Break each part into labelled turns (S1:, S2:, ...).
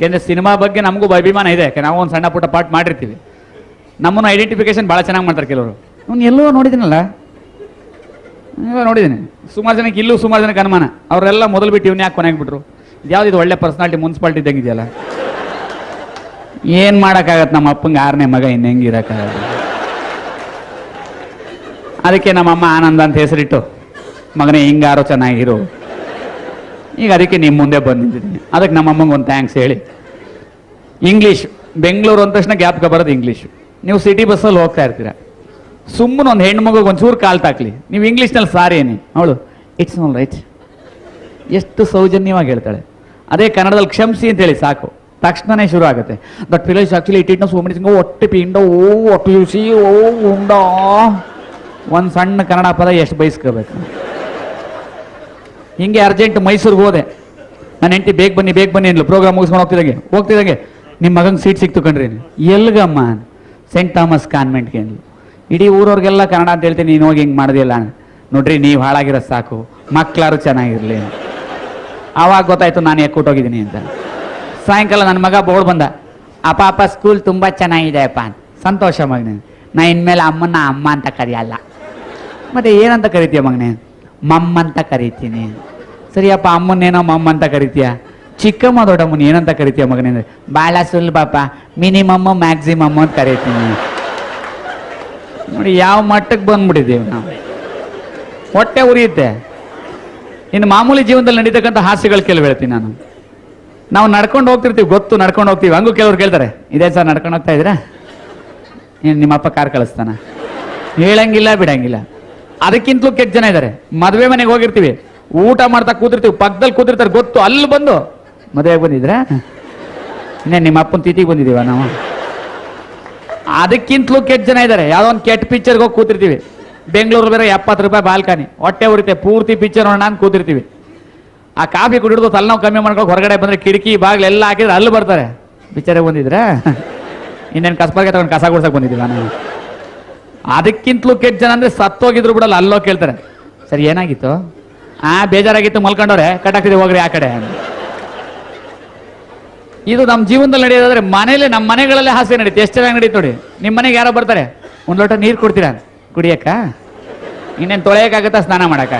S1: ಯಾಕೆಂದರೆ ಸಿನಿಮಾ ಬಗ್ಗೆ ನಮಗೂ ಅಭಿಮಾನ ಇದೆ, ಯಾಕೆ ನಾವು ಒಂದು ಸಣ್ಣ ಪುಟ್ಟ ಪಾರ್ಟ್ ಮಾಡಿರ್ತೀವಿ. ನಮ್ಮನ್ನು ಐಡೆಂಟಿಫಿಕೇಶನ್ ಭಾಳ ಚೆನ್ನಾಗಿ ಮಾಡ್ತಾರೆ ಕೆಲವರು. ನಾನು ಎಲ್ಲೋ ನೋಡಿದ್ದೀನಲ್ಲ, ನೋಡಿದ್ದೀನಿ. ಸುಮಾರು ಜನಕ್ಕೆ ಇಲ್ಲೂ ಸುಮಾರು ಜನಕ್ಕೆ ಅನುಮಾನ, ಅವರೆಲ್ಲ ಮೊದಲು ಬಿಟ್ಟು ಇವ್ನ ಯಾಕೆ ಕೊನೆಗೆ ಬಿಟ್ರು, ಯಾವ್ದು ಇದು ಒಳ್ಳೆ ಪರ್ಸನಾಲಿಟಿ ಮುನ್ಸಿಪಾಲ್ಟಿ ಇದ್ದಂಗಿದೆಯಲ್ಲ. ಏನು ಮಾಡೋಕ್ಕಾಗತ್ತೆ, ನಮ್ಮ ಅಪ್ಪಂಗೆ 6ನೇ ಮಗ ಇನ್ನು ಹೆಂಗೆ ಇರೋಕ್ಕಾಗತ್ತೆ. ಅದಕ್ಕೆ ನಮ್ಮಮ್ಮ ಆನಂದ ಅಂತ ಹೆಸರಿಟ್ಟು, ಮಗನೇ ಹಿಂಗಾರೋ ಚೆನ್ನಾಗಿರು, ಈಗ ಅದಕ್ಕೆ ನಿಮ್ಮ ಮುಂದೆ ಬಂದಿದ್ದೀನಿ. ಅದಕ್ಕೆ ನಮ್ಮಮ್ಮಂಗೆ ಒಂದು ಥ್ಯಾಂಕ್ಸ್ ಹೇಳಿ. ಇಂಗ್ಲೀಷ್ ಬೆಂಗಳೂರು ಅಂದ ತಕ್ಷಣ ಗ್ಯಾಪ್ಗೆ ಬರೋದು ಇಂಗ್ಲೀಷು. ನೀವು ಸಿಟಿ ಬಸ್ಸಲ್ಲಿ ಹೋಗ್ತಾ ಇರ್ತೀರ, ಸುಮ್ಮನೆ ಒಂದು ಹೆಣ್ಮಗುಗೆ ಒಂಚೂರು ಕಾಲು ತಾಕ್ಲಿ, ನೀವು ಇಂಗ್ಲೀಷ್ನಲ್ಲಿ ಸಾರಿ ಏನಿ, ಅವಳು ಇಟ್ಸ್ ಆಲ್ ರೈಟ್, ಎಷ್ಟು ಸೌಜನ್ಯವಾಗಿ ಹೇಳ್ತಾಳೆ. ಅದೇ ಕನ್ನಡದಲ್ಲಿ ಕ್ಷಮಿಸಿ ಅಂತೇಳಿ ಸಾಕು, ತಕ್ಷಣನೇ ಶುರು ಆಗುತ್ತೆ. ದಟ್ ಫಿಲೈಸ್ actually it it know so many things, ಹೊಟ್ಟೆ ಪಿಂಡ, ಓ ಒಟ್ಟು ಯೂಸಿ, ಓ ಉಂಡ, ಒಂದು ಸಣ್ಣ ಕನ್ನಡ ಪದ ಎಷ್ಟು ಬಯಸ್ಕೋಬೇಕು. ಹಿಂಗೆ ಅರ್ಜೆಂಟ್ ಮೈಸೂರಿಗೆ ಹೋದೆ, ನನ್ನ ಹೆಂಡತಿ ಬೇಗ ಬನ್ನಿ ಅಂದ್ಲು. ಪ್ರೋಗ್ರಾಮ್ ಮುಗಿಸ್ಕೊಂಡು ಹೋಗ್ತಿದ್ದಾಗೆ ನಿಮ್ಮ ಮಗಂಗೆ ಸೀಟ್ ಸಿಕ್ತು ಕಣ್ರಿ. ಎಲ್ಗಮ್ಮ? ಸೆಂಟ್ ಥಾಮಸ್ ಕಾನ್ವೆಂಟ್ಗೆ ಅಂದ್ಲು. ಇಡೀ ಊರವ್ರಿಗೆಲ್ಲ ಕನ್ನಡ ಅಂತ ಹೇಳ್ತೀನಿ, ನೀನು ಹೋಗಿ ಹಿಂಗೆ ಮಾಡಿದೆಯಲ್ಲ. ನೋಡ್ರಿ, ನೀವು ಹಾಳಾಗಿರೋದು ಸಾಕು, ಮಕ್ಕಳಾರು ಚೆನ್ನಾಗಿರಲಿ. ಆವಾಗ ಗೊತ್ತಾಯ್ತು ನಾನು ಯಾಕೆ ಕೂಟೋಗಿದ್ದೀನಿ ಅಂತ. ಸಾಯಂಕಾಲ ನನ್ನ ಮಗ ಬೋರ್ಡ್ ಬಂದ, ಅಪ್ಪ ಸ್ಕೂಲ್ ತುಂಬ ಚೆನ್ನಾಗಿದೆ ಅಪ್ಪ. ಸಂತೋಷ ಮಗನೇ, ನಾ ಇನ್ಮೇಲೆ ಅಮ್ಮನ್ನ ಅಮ್ಮ ಅಂತ ಕರೆಯಲ್ಲ. ಮತ್ತೆ ಏನಂತ ಕರಿತೀಯ ಮಗನೇ? ಮಮ್ಮ ಅಂತ ಕರಿತೀನಿ. ಸರಿಯಪ್ಪ, ಅಮ್ಮನ್ನೇನೋ ಮಮ್ಮ ಅಂತ ಕರಿತೀಯ, ಚಿಕ್ಕಮ್ಮ ದೊಡ್ಡಮ್ಮನ ಏನಂತ ಕರಿತೀಯ ಮಗನೇ? ಅಂದರೆ ಭಾಳ ಸುಲಭಪ್ಪ, ಮಿನಿಮಮ್ಮು ಮ್ಯಾಕ್ಸಿಮಮ್ಮು ಅಂತ ಕರಿತೀನಿ. ನೋಡಿ ಯಾವ ಮಟ್ಟಕ್ಕೆ ಬಂದ್ಬಿಟ್ಟಿದ್ದೀವಿ ನಾವು, ಹೊಟ್ಟೆ ಉರಿಯುತ್ತೆ. ಇನ್ನು ಮಾಮೂಲಿ ಜೀವನದಲ್ಲಿ ನಡೀತಕ್ಕಂಥ ಹಾಸ್ಯಗಳು ಕೆಲವು ಹೇಳ್ತೀನಿ ನಾನು. ನಾವು ನಡ್ಕೊಂಡು ಹೋಗ್ತಿರ್ತೀವಿ, ಗೊತ್ತು ನಡ್ಕೊಂಡು ಹೋಗ್ತೀವಿ, ಹಂಗೂ ಕೆಲವ್ರು ಕೇಳ್ತಾರೆ, ಇದೇ ಸರ್ ನಡ್ಕೊಂಡು ಹೋಗ್ತಾ ಇದ್ದೀರಾ, ಏನು ನಿಮ್ಮಪ್ಪ ಕಾರ್ ಕಳಿಸ್ತಾನ? ಹೇಳಂಗಿಲ್ಲ ಬಿಡಂಗಿಲ್ಲ. ಅದಕ್ಕಿಂತಲೂ ಕೆಟ್ಟ ಜನ ಇದ್ದಾರೆ. ಮದುವೆ ಮನೆಗೆ ಹೋಗಿರ್ತೀವಿ, ಊಟ ಮಾಡ್ತಾ ಕೂತಿರ್ತೀವಿ, ಪಕ್ಕದಲ್ಲಿ ಕೂತಿರ್ತಾರೆ, ಗೊತ್ತು, ಅಲ್ಲಿ ಬಂದು ಮದುವೆಗೆ ಬಂದಿದ್ರೆ ಇನ್ನೇನು ನಿಮ್ಮ ಅಪ್ಪನ ತಿಥಿಗೆ ಬಂದಿದ್ದೀವ ನಾವು. ಅದಕ್ಕಿಂತಲೂ ಕೆಟ್ಟ ಜನ ಇದ್ದಾರೆ. ಯಾವುದೋ ಒಂದು ಕೆಟ್ಟ ಪಿಕ್ಚರ್ಗೆ ಹೋಗಿ ಕೂತಿರ್ತೀವಿ, ಬೆಂಗಳೂರು ಬೇರೆ 70 ರೂಪಾಯಿ ಬಾಲ್ಕನಿ, ಹೊಟ್ಟೆ ಉರಿತೆ, ಪೂರ್ತಿ ಪಿಕ್ಚರ್ ನೋಡೋಣ ಅಂತ ಕೂತಿರ್ತೀವಿ. ಆ ಕಾಫಿ ಕುಡಿದು ತಲೆನೋವು ಕಮ್ಮಿ ಮಾಡ್ಕೊಂಡು ಹೊರಗಡೆ ಬಂದರೆ ಕಿಟಕಿ ಬಾಗಿಲು ಎಲ್ಲ ಹಾಕಿದ್ರೆ ಅಲ್ಲಿ ಬರ್ತಾರೆ, ಪಿಕ್ಚರ್ಗೆ ಬಂದಿದ್ರೆ ಇನ್ನೇನು ಕಸ್ಬರ್ಗೆ ತಗೊಂಡು ಕಸ ಗುಡ್ಸಕ್ಕೆ ಬಂದಿದ್ದೀವ ನಾನು. ಅದಕ್ಕಿಂತಲೂ ಕೆಟ್ಟ ಜನ ಅಂದರೆ ಸತ್ತೋಗಿದ್ರು ಬಿಡಲ್ಲ, ಅಲ್ಲೋ ಕೇಳ್ತಾರೆ, ಸರಿ ಏನಾಗಿತ್ತು? ಬೇಜಾರಾಗಿತ್ತು, ಮಲ್ಕೊಂಡವ್ರೆ, ಕಟ್ಟಾಕ್ತಿದ್ದೆ ಹೋಗ್ರಿ ಆ ಕಡೆ. ಇದು ನಮ್ಮ ಜೀವನದಲ್ಲಿ ನಡೆಯೋದಾದ್ರೆ ಮನೇಲಿ, ನಮ್ಮ ಮನೆಗಳಲ್ಲೇ ಹಾಸ್ಯ ನಡೀತು. ಎಷ್ಟು ಚೆನ್ನಾಗಿ ನಡೀತು ನೋಡಿ. ನಿಮ್ಮ ಮನೆಗೆ ಯಾರೋ ಬರ್ತಾರೆ, ಒಂದು ಲೋಟ ನೀರು ಕೊಡ್ತೀರಾ ಕುಡಿಯಕ್ಕ, ಇನ್ನೇನು ತೊಳೆಯೋಕ್ಕಾಗತ್ತಾ, ಸ್ನಾನ ಮಾಡಕ್ಕ.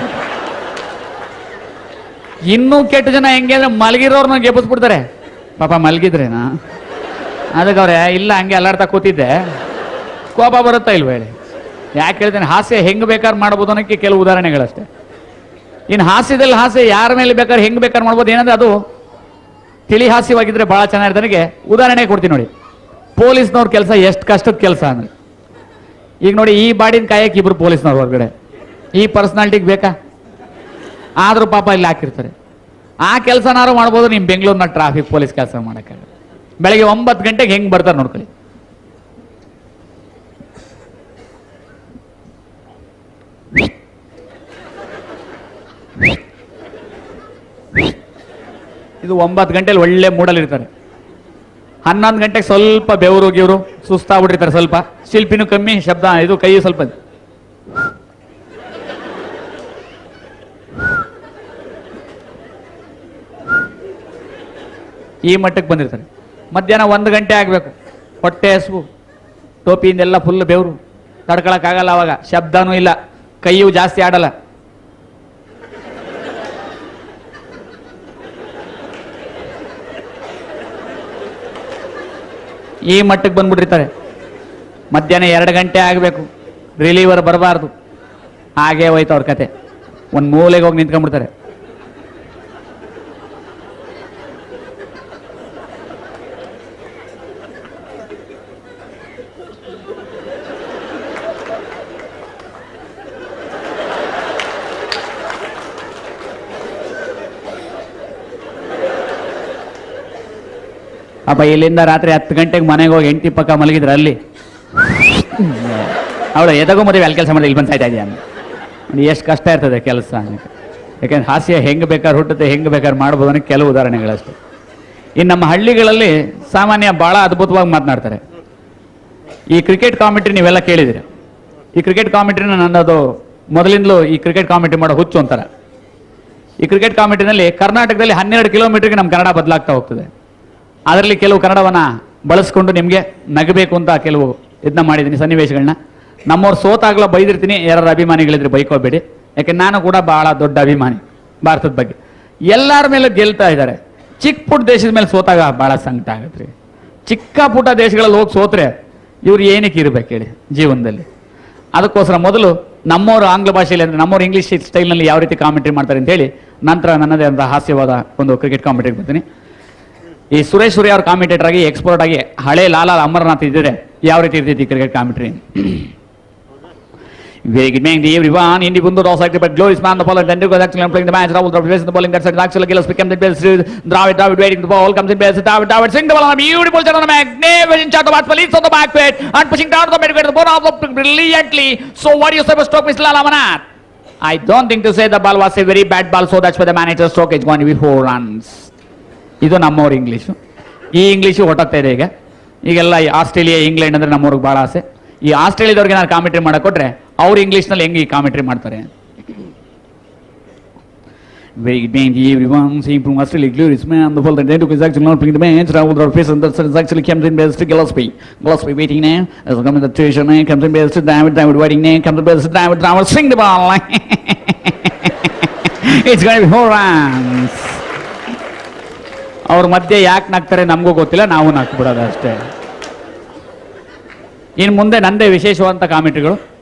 S1: ಇನ್ನೂ ಕೆಟ್ಟ ಜನ ಹೆಂಗೆ ಅಂದ್ರೆ ಮಲಗಿರೋರ್ನ ಗೆಬ್ಬಿಸ್ಬಿಡ್ತಾರೆ. ಪಾಪ ಮಲಗಿದ್ರೇನಾ? ಅದಕ್ಕೆ ಅವ್ರೆ ಇಲ್ಲ ಹಂಗೆ ಅಲ್ಲಾಡ್ತಾ ಕೂತಿದ್ದೆ. ಕೋಪ ಬರುತ್ತಾ ಇಲ್ವ ಹೇಳಿ? ಯಾಕೆ ಹೇಳ್ತೇನೆ, ಹಾಸ್ಯ ಹೆಂಗೆ ಬೇಕಾದ್ರೆ ಮಾಡ್ಬೋದು ಅನ್ನೋಕ್ಕೆ ಕೆಲವು ಉದಾಹರಣೆಗಳಷ್ಟೇ. ಇನ್ನು ಹಾಸ್ಯದಲ್ಲಿ ಹಾಸ್ಯ ಯಾರ ಮೇಲೆ ಬೇಕಾದ್ರೆ ಹೆಂಗೆ ಬೇಕಾದ್ರೆ ಮಾಡ್ಬೋದು. ಏನಂದ್ರೆ ಅದು ತಿಳಿ ಹಾಸ್ಯವಾಗಿದ್ದರೆ ಭಾಳ ಚೆನ್ನಾಗಿರ್ತಾನೆ. ಉದಾಹರಣೆ ಕೊಡ್ತೀನಿ ನೋಡಿ. ಪೊಲೀಸ್ನವ್ರ ಕೆಲಸ ಎಷ್ಟು ಕಷ್ಟದ ಕೆಲಸ ಅಂದರೆ, ಈಗ ನೋಡಿ, ಈ ಬಾಡಿನ ಕಾಯಕ್ಕೆ ಇಬ್ರು ಪೊಲೀಸ್ನವ್ರು ಹೊರಗಡೆ, ಈ ಪರ್ಸನಾಲಿಟಿಗೆ ಬೇಕಾ? ಆದರೂ ಪಾಪ ಇಲ್ಲಿ ಹಾಕಿರ್ತಾರೆ. ಆ ಕೆಲಸನಾರು ಮಾಡ್ಬೋದು. ನಿಮ್ಮ ಬೆಂಗಳೂರಿನ ಟ್ರಾಫಿಕ್ ಪೊಲೀಸ್ ಕೆಲಸ ಮಾಡೋಕ್ಕಾಗಲ್ಲ. ಬೆಳಗ್ಗೆ 9 ಗಂಟೆಗೆ ಹೆಂಗೆ ಬರ್ತಾರೆ ನೋಡ್ಕೊಳ್ಳಿ. ಇದು 9 ಗಂಟೆಲಿ ಒಳ್ಳೆ ಮೂಡಲ್ಲಿ ಇರ್ತಾರೆ. 11 ಗಂಟೆಗೆ ಸ್ವಲ್ಪ ಬೆವರು ಗಿವರು ಸುಸ್ತಾಗ್ಬಿಟ್ಟಿರ್ತಾರೆ, ಸ್ವಲ್ಪ ಶಿಲ್ಪಿನೂ ಕಮ್ಮಿ, ಶಬ್ದ ಇದು ಕೈ ಸ್ವಲ್ಪ ಈ ಮಟ್ಟಕ್ಕೆ ಬಂದಿರ್ತಾರೆ. ಮಧ್ಯಾಹ್ನ 1 ಗಂಟೆ ಆಗಬೇಕು, ಹೊಟ್ಟೆ ಹಸುವು, ಟೋಪಿಯಿಂದೆಲ್ಲ ಫುಲ್ ಬೆವರು, ತಡ್ಕೊಳಕ್ಕಾಗಲ್ಲ. ಅವಾಗ ಶಬ್ದನೂ ಇಲ್ಲ, ಕೈಯೂ ಜಾಸ್ತಿ ಆಡಲ್ಲ. ಈ ಮಟ್ಟಕ್ಕೆ ಬಂದ್ಬಿಟ್ಟಿರ್ತಾರೆ. ಮಧ್ಯಾಹ್ನ 2 ಗಂಟೆ ಆಗಬೇಕು, ರಿಲೀವರ್ ಬರಬಾರ್ದು. ಹಾಗೇ ಹೋಯ್ತು ಅವ್ರ ಕತೆ. ಒಂದು ಮೂಲೆಗೆ ಹೋಗಿ ನಿಂತ್ಕೊಂಡ್ಬಿಡ್ತಾರೆ. ಅಪ್ಪ ಇಲ್ಲಿಂದ ರಾತ್ರಿ 10 ಗಂಟೆಗೆ ಮನೆಗೆ ಹೋಗಿ ಹೆಂಡತಿ ಪಕ್ಕ ಮಲಗಿದ್ರೆ ಅಲ್ಲಿ ಅವಳು ಎದಗೋ ಮದುವೆ ಅಲ್ಲಿ ಕೆಲಸ ಮಾಡಿದ್ರೆ ಇಲ್ಲಿ ಬಂದು ಸಾಯ್ತಾ ಇದೆಯಾ. ಎಷ್ಟು ಕಷ್ಟ ಇರ್ತದೆ ಕೆಲಸ. ಯಾಕೆಂದ್ರೆ ಹಾಸ್ಯ ಹೆಂಗೆ ಬೇಕಾದ್ರೆ ಹುಟ್ಟುತ್ತೆ, ಹೆಂಗೆ ಬೇಕಾದ್ರೆ ಮಾಡ್ಬೋದು ಅನ್ನೋ ಕೆಲವು ಉದಾಹರಣೆಗಳಷ್ಟೇ. ಇನ್ನು ನಮ್ಮ ಹಳ್ಳಿಗಳಲ್ಲಿ ಸಾಮಾನ್ಯ ಭಾಳ ಅದ್ಭುತವಾಗಿ ಮಾತನಾಡ್ತಾರೆ. ಈ ಕ್ರಿಕೆಟ್ ಕಾಮೆಂಟ್ರಿ ನೀವೆಲ್ಲ ಕೇಳಿದಿರಿ. ಈ ಕ್ರಿಕೆಟ್ ಕಾಮೆಂಟ್ರಿನ ನನ್ನದು ಮೊದಲಿಂದಲೂ ಈ ಕ್ರಿಕೆಟ್ ಕಾಮೆಂಟ್ರಿ ಮಾಡೋ ಹುಚ್ಚು ಅಂತಾರ. ಈ ಕ್ರಿಕೆಟ್ ಕಾಮೆಂಟ್ರಿನಲ್ಲಿ ಕರ್ನಾಟಕದಲ್ಲಿ 12 ಕಿಲೋಮೀಟರ್ಗೆ ನಮ್ಮ ಕನ್ನಡ ಬದಲಾಗ್ತಾ ಹೋಗ್ತದೆ. ಅದರಲ್ಲಿ ಕೆಲವು ಕನ್ನಡವನ್ನು ಬಳಸ್ಕೊಂಡು ನಿಮಗೆ ನಗಬೇಕು ಅಂತ ಕೆಲವು ಇದನ್ನ ಮಾಡಿದ್ದೀನಿ ಸನ್ನಿವೇಶಗಳನ್ನ. ನಮ್ಮವ್ರು ಸೋತಾಗಲ ಬೈದಿರ್ತೀನಿ, ಯಾರು ಅಭಿಮಾನಿಗಳಿದ್ರೆ ಬೈಕೋಬೇಡಿ, ಯಾಕೆ ನಾನು ಕೂಡ ಬಹಳ ದೊಡ್ಡ ಅಭಿಮಾನಿ ಭಾರತದ ಬಗ್ಗೆ. ಎಲ್ಲರ ಮೇಲೆ ಗೆಲ್ತಾ ಇದ್ದಾರೆ, ಚಿಕ್ಕ ಪುಟ್ಟ ದೇಶದ ಮೇಲೆ ಸೋತಾಗ ಬಹಳ ಸಂಕಟ ಆಗತ್ತೆ ರೀ. ಚಿಕ್ಕ ಪುಟ್ಟ ದೇಶಗಳಲ್ಲಿ ಹೋಗಿ ಸೋತ್ರೆ ಇವ್ರು ಏನಕ್ಕೆ ಇರ್ಬೇಕು ಹೇಳಿ ಜೀವನದಲ್ಲಿ. ಅದಕ್ಕೋಸ್ಕರ ಮೊದಲು ನಮ್ಮವರು ಆಂಗ್ಲ ಭಾಷೆಯಲ್ಲಿ ಅಂದರೆ ನಮ್ಮವ್ರು ಇಂಗ್ಲೀಷ್ ಸ್ಟೈಲ್ನಲ್ಲಿ ಯಾವ ರೀತಿ ಕಾಮೆಂಟ್ರಿ ಮಾಡ್ತಾರೆ ಅಂತೇಳಿ ನಂತರ ನನ್ನದೇ ಅಂತ ಹಾಸ್ಯವಾದ ಒಂದು ಕ್ರಿಕೆಟ್ ಕಾಮೆಂಟ್ರಿಗೆ ಬರ್ತೀನಿ. ಈ ಸುರೇಶ್ ಸೂರ್ಯ ಅವ್ರ ಕಾಮೆಂಟೇಟರ್ ಆಗಿ ಎಕ್ಸ್ಪೋರ್ಟ್ ಆಗಿ ಹಳೆ ಲಾಲಾ ಅಮರನಾಥ್ ಇದ್ದಿದ್ರೆ ಯಾವ ರೀತಿ ಇರ್ತೈತಿ cricket commentary. Very good morning to everyone. Indy Bundu also active but glorious man the following Tendulkar actually playing the match. Rahul Dravid facing the bowling that side. Actually Gillis becomes the best. Dravid waiting the ball comes in base. Dravid swing the ball on a beautiful shot on a magnificent shot of Atfaliz on the back foot and pushing down to the mid wicket. The ball off brilliantly. So what do you say about stroke, Mr. Lalamath? I don't think to say the ball was a very bad ball, so that's why the manager stroke is going to be 4 runs. ಇದು ನಮ್ಮವ್ರ English. ಈ English ಹೊಟ್ಟಾಗ್ತಾ ಇದೆ ಈಗೆಲ್ಲ Australia England ಅಂದರೆ ನಮ್ಮವ್ರಿಗೆ ಭಾಳ ಆಸೆ. ಈ ಆಸ್ಟ್ರೇಲಿಯಾದವ್ರಿಗೆ ನಾನು commentary ಮಾಡಕ್ಕೆ ಕೊಟ್ಟರೆ ಅವ್ರು ಇಂಗ್ಲೀಷ್ನಲ್ಲಿ ಹೆಂಗೆ ಈ ಕಾಮೆಂಟ್ರಿ ಮಾಡ್ತಾರೆ. Very good man, everyone. Seeing from Australia, glorious man. The ball that Tendulkar is actually not playing the bench. Rahul Dravid face and that's actually comes in best to Gillespie. Gillespie waiting now. As coming the treasure man comes in best to David. David waiting now. Comes in best to David. David swing the ball. It's going to be 4 runs. ಅವ್ರ ಮಧ್ಯೆ ಯಾಕೆ ನಾಕ್ತಾರೆ ನಮಗೂ ಗೊತ್ತಿಲ್ಲ, ನಾವು ನಾಕ್ಬಿಡೋದು ಅಷ್ಟೇ. ಇನ್ನು ಮುಂದೆ ನಂದೇ ವಿಶೇಷವಾದಂಥ ಕಾಮೆಂಟ್ರಿಗಳು.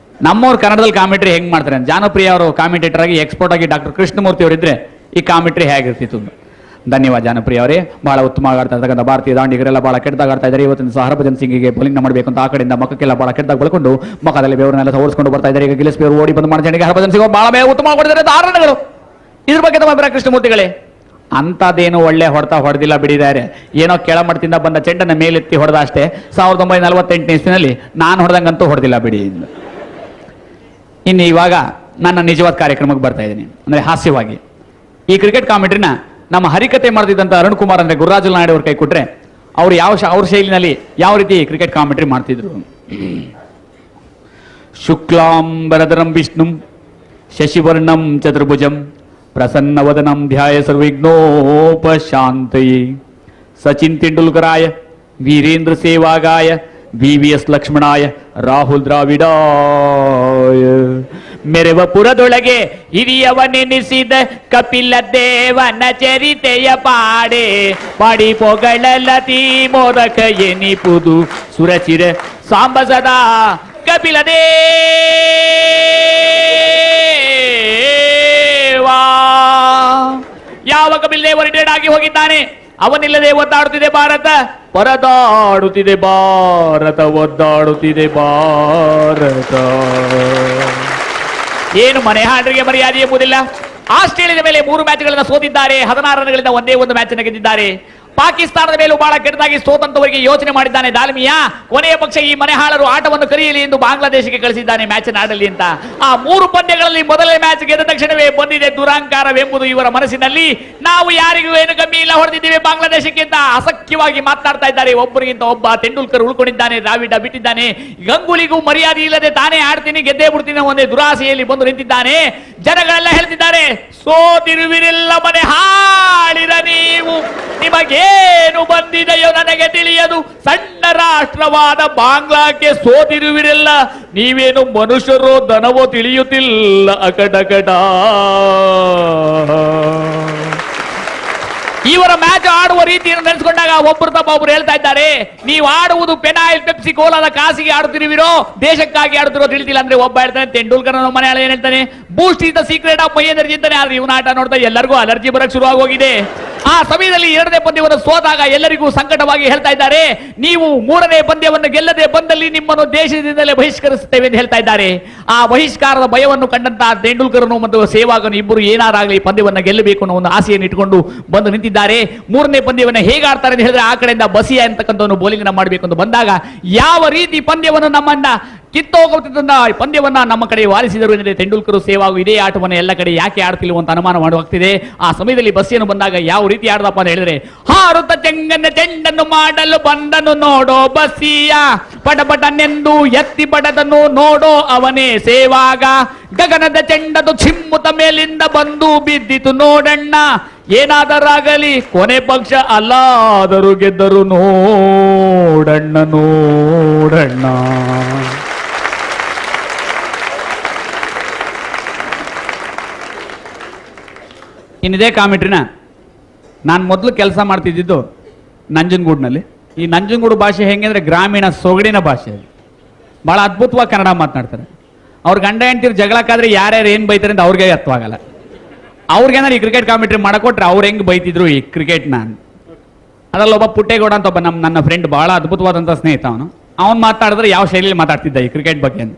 S1: ನಮ್ಮವ್ರು ಕನ್ನಡದಲ್ಲಿ ಕಾಮೆಂಟ್ರಿ ಹೆಂಗೆ ಮಾಡ್ತಾರೆ, ಜಾನಪ್ರಿಯ ಅವರು ಕಾಮೆಂಟೇಟರ್ ಆಗಿ ಎಕ್ಸ್ಪೋರ್ಟ್ ಆಗಿ ಡಾಕ್ಟರ್ ಕೃಷ್ಣಮೂರ್ತಿ ಅವರಿದ್ದರೆ ಈ ಕಾಮೆಂಟ್ರಿ ಹೇಗಿರ್ತಿತ್ತು. ಧನ್ಯವಾದ ಜಾನಪ್ರಿಯ ಅವರೇ, ಬಹಳ ಉತ್ತಮವಾಗಿ ಆಡ್ತಾ ಇರ್ತಕ್ಕಂಥ ಭಾರತೀಯ ದಾಂಡಿಗರೆಲ್ಲ ಬಹಳ ಕೆಟ್ಟದಾಗ ಆಡ್ತಾ ಇದ್ದಾರೆ. ಇವತ್ತಿನ ಸಹ ಹರಭಜನ್ ಸಿಂಗಿಗೆ ಬೌಲಿಂಗ್ ಮಾಡಬೇಕು ಅಂತ ಆ ಕಡೆಯಿಂದ ಮಕ್ಕಕ್ಕೆಲ್ಲ ಬಹಳ ಕೆಟ್ಟದಾಗ ಬೆಳ್ಕೊಂಡು ಮಕ್ಕದಲ್ಲಿ ಬೇವರನ್ನೆಲ್ಲ ಓಡಿಸ್ಕೊಂಡು ಬರ್ತಾ ಇದ್ದಾರೆ. ಈಗ ಗಿಲಿಸ್ಪಿ ಅವರು ಓಡಿ ಬಂದು ಮಾಡಿದ ಹರಭಜನ್ ಸಿಂಗ್ ಬಹಳ ಬೇಗ ಉತ್ತಮ ಮಾಡಿದ್ದಾರೆ ಧಾರಣಗಳು. ಇದ್ರ ಬಗ್ಗೆ ತಮ್ಮ ಅಭಿಪ್ರಾಯ ಕೃಷ್ಣಮೂರ್ತಿಗಳೇ? ಅಂಥದ್ದೇನು ಒಳ್ಳೆ ಹೊಡೆತ ಹೊಡೆದಿಲ್ಲ ಬಿಡಿದ್ದಾರೆ. ಏನೋ ಕೆಳಮಟ್ಟದಿಂದ ಬಂದ ಚೆಂಡನ್ನು ಮೇಲೆತ್ತಿ ಹೊಡೆದ ಅಷ್ಟೇ. 1948ನೇ ಇಸ್ವಿನಲ್ಲಿ ನಾನು ಹೊಡೆದಂಗಂತೂ ಹೊಡೆದಿಲ್ಲ ಬಿಡಿ. ಇನ್ನು ಇವಾಗ ನನ್ನ ನಿಜವಾದ ಕಾರ್ಯಕ್ರಮಕ್ಕೆ ಬರ್ತಾ ಇದ್ದೀನಿ, ಅಂದರೆ ಹಾಸ್ಯವಾಗಿ. ಈ ಕ್ರಿಕೆಟ್ ಕಾಮೆಂಟ್ರಿನ ನಮ್ಮ ಹರಿಕತೆ ಮಾಡ್ತಿದ್ದಂಥ ಅರುಣ್ ಕುಮಾರ್ ಅಂದರೆ ಗುರುರಾಜುಲ್ ನಾಯ್ಡು ಅವ್ರ ಕೈ ಕೊಟ್ಟರೆ ಅವರು ಅವ್ರ ಶೈಲಿನಲ್ಲಿ ಯಾವ ರೀತಿ ಕ್ರಿಕೆಟ್ ಕಾಮೆಂಟ್ರಿ ಮಾಡ್ತಿದ್ರು. ಶುಕ್ಲಾಂಬರಧರಂ ವಿಷ್ಣುಂ ಶಶಿವರ್ಣಂ ಚತುರ್ಭುಜಂ ಪ್ರಸನ್ನವದನಂ ಧ್ಯಾಯ ಸರ್ವಿಘ್ನೋಪಶಾಂತಯೇ ಸಚಿನ್ ತೆಂಡೂಲ್ಕರಾಯ ವೀರೇಂದ್ರ ಸೇವಾಗಾಯ VVS ಲಕ್ಷ್ಮಣಾಯ ರಾಹುಲ್ ದ್ರಾವಿಡಾಯ ಮೆರೆವ ಪುರದೊಳಗೆ ಹಿರಿಯವನೆನಿಸಿದ ಕಪಿಲ ದೇವನ ಚರಿತೆಯ ಪಾಡೆ ಪಾಡಿ ಪೊಗಳಲತಿ ಮೋದಕ ಎನಿಪುದು ಸುರಚಿರ ಸಾಂಬ ಸದಾ ಕಪಿಲ ದೇವಾ. ಯಾವ ಕಪಿಲ್ ದೇವ ರಿಟೈರ್ಡ್ ಆಗಿ ಹೋಗಿದ್ದಾನೆ, ಅವನಿಲ್ಲದೆ ಒದ್ದಾಡುತ್ತಿದೆ ಭಾರತ, ಪರದಾಡುತ್ತಿದೆ ಭಾರತ, ಒದ್ದಾಡುತ್ತಿದೆ ಭಾರತ. ಏನು ಮನೆ ಹಾಡ್ರಿಗೆ ಮರ್ಯಾದೆ ಎಂಬುದಿಲ್ಲ. ಆಸ್ಟ್ರೇಲಿಯಾದ ಮೇಲೆ 3 ಮ್ಯಾಚ್ಗಳನ್ನು ಸೋತಿದ್ದಾರೆ, 16 ರನ್ಗಳಿಂದ ಒಂದೇ ಒಂದು ಮ್ಯಾಚ್ ಅನ್ನು ಗೆದ್ದಿದ್ದಾರೆ. ಪಾಕಿಸ್ತಾನದ ಮೇಲೂ ಬಹಳ ಕೆಟ್ಟದಾಗಿ ಸೋತಂತವರಿಗೆ ಯೋಚನೆ ಮಾಡಿದ್ದಾನೆ ದಾಲ್ಮಿಯಾ. ಕೊನೆಯ ಪಕ್ಷ ಈ ಮನೆಹಾಳರು ಆಟವನ್ನು ಕರೆಯಲಿ ಎಂದು ಬಾಂಗ್ಲಾದೇಶಕ್ಕೆ ಕಳಿಸಿದ್ದಾನೆ ಮ್ಯಾಚ್ ಆಡಲಿ ಅಂತ. ಆ 3 ಪಂದ್ಯಗಳಲ್ಲಿ ಮೊದಲನೇ ಮ್ಯಾಚ್ ಗೆದ್ದ ತಕ್ಷಣವೇ ಬಂದಿದೆ ದುರಾಂಕಾರವೆಂಬುದು ಇವರ ಮನಸ್ಸಿನಲ್ಲಿ. ನಾವು ಯಾರಿಗೂ ಏನು ಕಮ್ಮಿ ಇಲ್ಲ, ಹೊಡೆದಿದ್ದೇವೆ ಬಾಂಗ್ಲಾದೇಶಕ್ಕೆ ಅಂತ ಅಸಖ್ಯವಾಗಿ ಮಾತನಾಡ್ತಾ ಇದ್ದಾರೆ. ಒಬ್ಬರಿಗಿಂತ ಒಬ್ಬ ತೆಂಡೂಲ್ಕರ್ ಉಳ್ಕೊಂಡಿದ್ದಾನೆ, ದ್ರಾವಿಡ ಬಿಟ್ಟಿದ್ದಾನೆ. ಗಂಗೂಲಿಗೂ ಮರ್ಯಾದೆ ಇಲ್ಲದೆ ತಾನೇ ಆಡ್ತೀನಿ ಗೆದ್ದೇ ಬಿಡ್ತೀನಿ ಒಂದೇ ದುರಾಸೆಯಲ್ಲಿ ಬಂದು ನಿಂತಿದ್ದಾನೆ. ಜನಗಳೆಲ್ಲ ಹೇಳ್ತಿದ್ದಾರೆ, ಸೋತಿರುವಿರೆಲ್ಲ ಮನೆ ಹಾಳಿರ ನೀವು, ನಿಮಗೇನು ಬಂದಿದೆಯೋ ನನಗೆ ತಿಳಿಯದು. ಸಣ್ಣ ರಾಷ್ಟ್ರವಾದ ಬಾಂಗ್ಲಾಕ್ಕೆ ಸೋತಿರುವಿರೆಲ್ಲ, ನೀವೇನು ಮನುಷ್ಯರೋ ದನವೋ ತಿಳಿಯುತ್ತಿಲ್ಲ ಅಕಟಕಟ. ಇವರ ಮ್ಯಾಚ್ ಆಡುವ ರೀತಿಯನ್ನು ನೆನೆಸ್ಕೊಂಡಾಗ ಒಬ್ಬರು ತಪ್ಪ ಒಬ್ರು ಹೇಳ್ತಾ ಇದ್ದಾರೆ, ನೀವು ಆಡುವುದು ಪೆನಾಯಿಲ್ ಪೆಪ್ಸಿ ಕೋಲಾದ ಕಾಸಿಗೆ ಆಡುತ್ತಿರುವಿರೋ ದೇಶಕ್ಕಾಗಿ ಆಡುತ್ತಿರೋ ತಿಳಿತಿಲ್ಲ ಅಂದ್ರೆ ಒಬ್ಬ ಹೇಳ್ತಾನೆ. ತೆಂಡೂಲ್ಕರ್ ಮನೆಯಾಳ ಏನ್ ಹೇಳ್ತಾನೆ, Boost is the secret of my energy ಅಂತಾನೆ. ಆದ್ರೆ ಇವನ ಆಟ ನೋಡ್ತಾ ಎಲ್ಲರಿಗೂ ಅಲರ್ಜಿ ಬರಕ್ ಶುರು ಆಗೋಗಿದೆ. ಆ ಸಮಯದಲ್ಲಿ 2ನೇ ಪಂದ್ಯವನ್ನು ಸೋತಾಗ ಎಲ್ಲರಿಗೂ ಸಂಕಟವಾಗಿ ಹೇಳ್ತಾ ಇದ್ದಾರೆ, ನೀವು 3ನೇ ಪಂದ್ಯವನ್ನು ಗೆಲ್ಲದೆ ಬಂದಲ್ಲಿ ನಿಮ್ಮನ್ನು ದೇಶದಿಂದಲೇ ಬಹಿಷ್ಕರಿಸುತ್ತೇವೆ ಎಂದು ಹೇಳ್ತಾ ಇದ್ದಾರೆ. ಆ ಬಹಿಷ್ಕಾರದ ಭಯವನ್ನು ಕಂಡಂತಹ ತೆಂಡೂಲ್ಕರ್ನು ಮತ್ತು ಸೇವಾಗನು ಇಬ್ಬರು ಏನಾರಾಗಲಿ ಪಂದ್ಯವನ್ನು ಗೆಲ್ಲಬೇಕು ಅನ್ನೋ ಒಂದು ಆಸೆಯನ್ನು ಇಟ್ಟುಕೊಂಡು ಬಂದು ನಿಂತಿದ್ದಾರೆ. 3ನೇ ಪಂದ್ಯವನ್ನು ಹೇಗೆ ಆಡ್ತಾರೆ ಅಂತ ಹೇಳಿದ್ರೆ, ಆ ಕಡೆಯಿಂದ ಬಸಿಯಾ ಅಂತಕ್ಕಂಥವನು ಬೌಲಿಂಗ್ ಮಾಡಬೇಕು ಅಂತ ಬಂದಾಗ ಯಾವ ರೀತಿ ಪಂದ್ಯವನ್ನು ನಮ್ಮನ್ನ ಕಿತ್ತೋಗುತ್ತಿದ್ದ ಪಂದ್ಯವನ್ನ ನಮ್ಮ ಕಡೆ ವಾಲಿಸಿದರು ಎಂದರೆ ತೆಂಡೂಲ್ಕರ್ ಸೇವಾಗು ಇದೇ ಆಟವನ್ನು ಎಲ್ಲ ಕಡೆ ಯಾಕೆ ಆಡ್ತಿಲ್ವ ಅಂತ ಅನುಮಾನ ಮಾಡುವಾಗ್ತಿದೆ. ಆ ಸಮಯದಲ್ಲಿ ಬಸ್ಸಿಯನ್ನು ಬಂದಾಗ ಯಾವ ರೀತಿ ಆಡ್ದಪ್ಪ ಅಂತ ಹೇಳಿದ್ರೆ, ಹಾರುತ್ತ ಚೆಂಗನ್ನ ಚೆಂಡನ್ನು ಮಾಡಲು ಬಂದನು ನೋಡೋ ಬಸ್ಸಿಯ, ಪಟಪಟನೆಂದು ಎತ್ತಿ ಪಡದನು ನೋಡೋ ಅವನೇ ಸೇವಾಗ, ಗಗನದ ಚೆಂಡದು ಚಿಮ್ಮುತ್ತ ಮೇಲಿಂದ ಬಂದು ಬಿದ್ದಿತು ನೋಡಣ್ಣ, ಏನಾದರಾಗಲಿ ಕೊನೆ ಪಕ್ಷ ಅಲ್ಲಾದರೂ ಗೆದ್ದರು ನೋಡಣ್ಣ ನೋಡಣ್ಣ. ಇನ್ನಿದೇ ಕಾಮೆಂಟ್ರಿನ ನಾನು ಮೊದಲು ಕೆಲಸ ಮಾಡ್ತಿದ್ದಿದ್ದು ನಂಜನಗೂಡಿನಲ್ಲಿ. ಈ ನಂಜನಗೂಡು ಭಾಷೆ ಹೆಂಗೆ ಅಂದರೆ ಗ್ರಾಮೀಣ ಸೊಗಡಿನ ಭಾಷೆ, ಭಾಳ ಅದ್ಭುತವಾಗಿ ಕನ್ನಡ ಮಾತನಾಡ್ತಾರೆ. ಅವ್ರ ಗಂಡ ಹೆಂಡ್ತಿರು ಜಗಳಕ್ಕಾದ್ರೆ ಯಾರ್ಯಾರು ಏನು ಬೈತಾರೆ ಅಂತ ಅವ್ರಿಗೆ ಅರ್ಥವಾಗಲ್ಲ. ಅವ್ರಿಗೇನಾರು ಈ ಕ್ರಿಕೆಟ್ ಕಾಮೆಂಟ್ರಿ ಮಾಡಕೊಟ್ರೆ ಅವ್ರು ಹೆಂಗೆ ಬೈತಿದ್ರು ಈ ಕ್ರಿಕೆಟ್ನ. ಅದರಲ್ಲಿ ಒಬ್ಬ ಪುಟ್ಟೇಗೌಡ ಅಂತ ಒಬ್ಬ ನನ್ನ ಫ್ರೆಂಡ್, ಭಾಳ ಅದ್ಭುತವಾದಂಥ ಸ್ನೇಹಿತ ಅವನು. ಅವ್ನು ಮಾತಾಡಿದ್ರೆ ಯಾವ ಶೈಲಿಯಲ್ಲಿ ಮಾತಾಡ್ತಿದ್ದ ಈ ಕ್ರಿಕೆಟ್ ಬಗ್ಗೆ ಅಂತ.